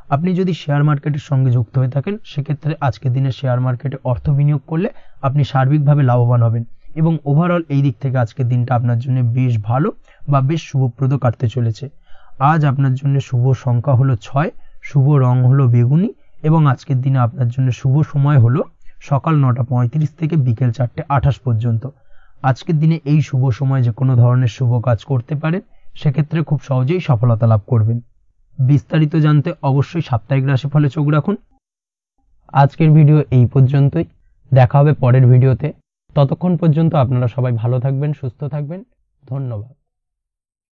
আপনি যদি শেয়ার মার্কেটের সঙ্গে যুক্ত হয়ে থাকেন, সেক্ষেত্রে আজকের দিনে শেয়ার মার্কেটে অর্থ বিনিয়োগ করলে আপনি সার্বিকভাবে লাভবান হবেন এবং ওভারঅল এই দিক থেকে আজকের দিনটা আপনার জন্য বেশ ভালো বা বেশ শুভপ্রদ কাটতে চলেছে। আজ আপনার জন্য শুভ সংখ্যা হলো 6, শুভ রং হলো বেগুনি এবং আজকের দিনে আপনার জন্য শুভ সময় হলো সকাল 9:35 থেকে বিকেল 4:28 পর্যন্ত। আজকের দিনে এই শুভ সময় যে কোনো ধরনের শুভ কাজ করতে পারেন, সেক্ষেত্রে খুব সহজেই সফলতা লাভ করবেন। বিস্তারিত জানতে অবশ্যই সাপ্তাহিক রাশিফলে চোখ রাখুন। আজকের ভিডিও এই পর্যন্তই। দেখা হবে পরের ভিডিওতে। ততক্ষণ পর্যন্ত আপনারা সবাই ভালো থাকবেন, সুস্থ থাকবেন। ধন্যবাদ।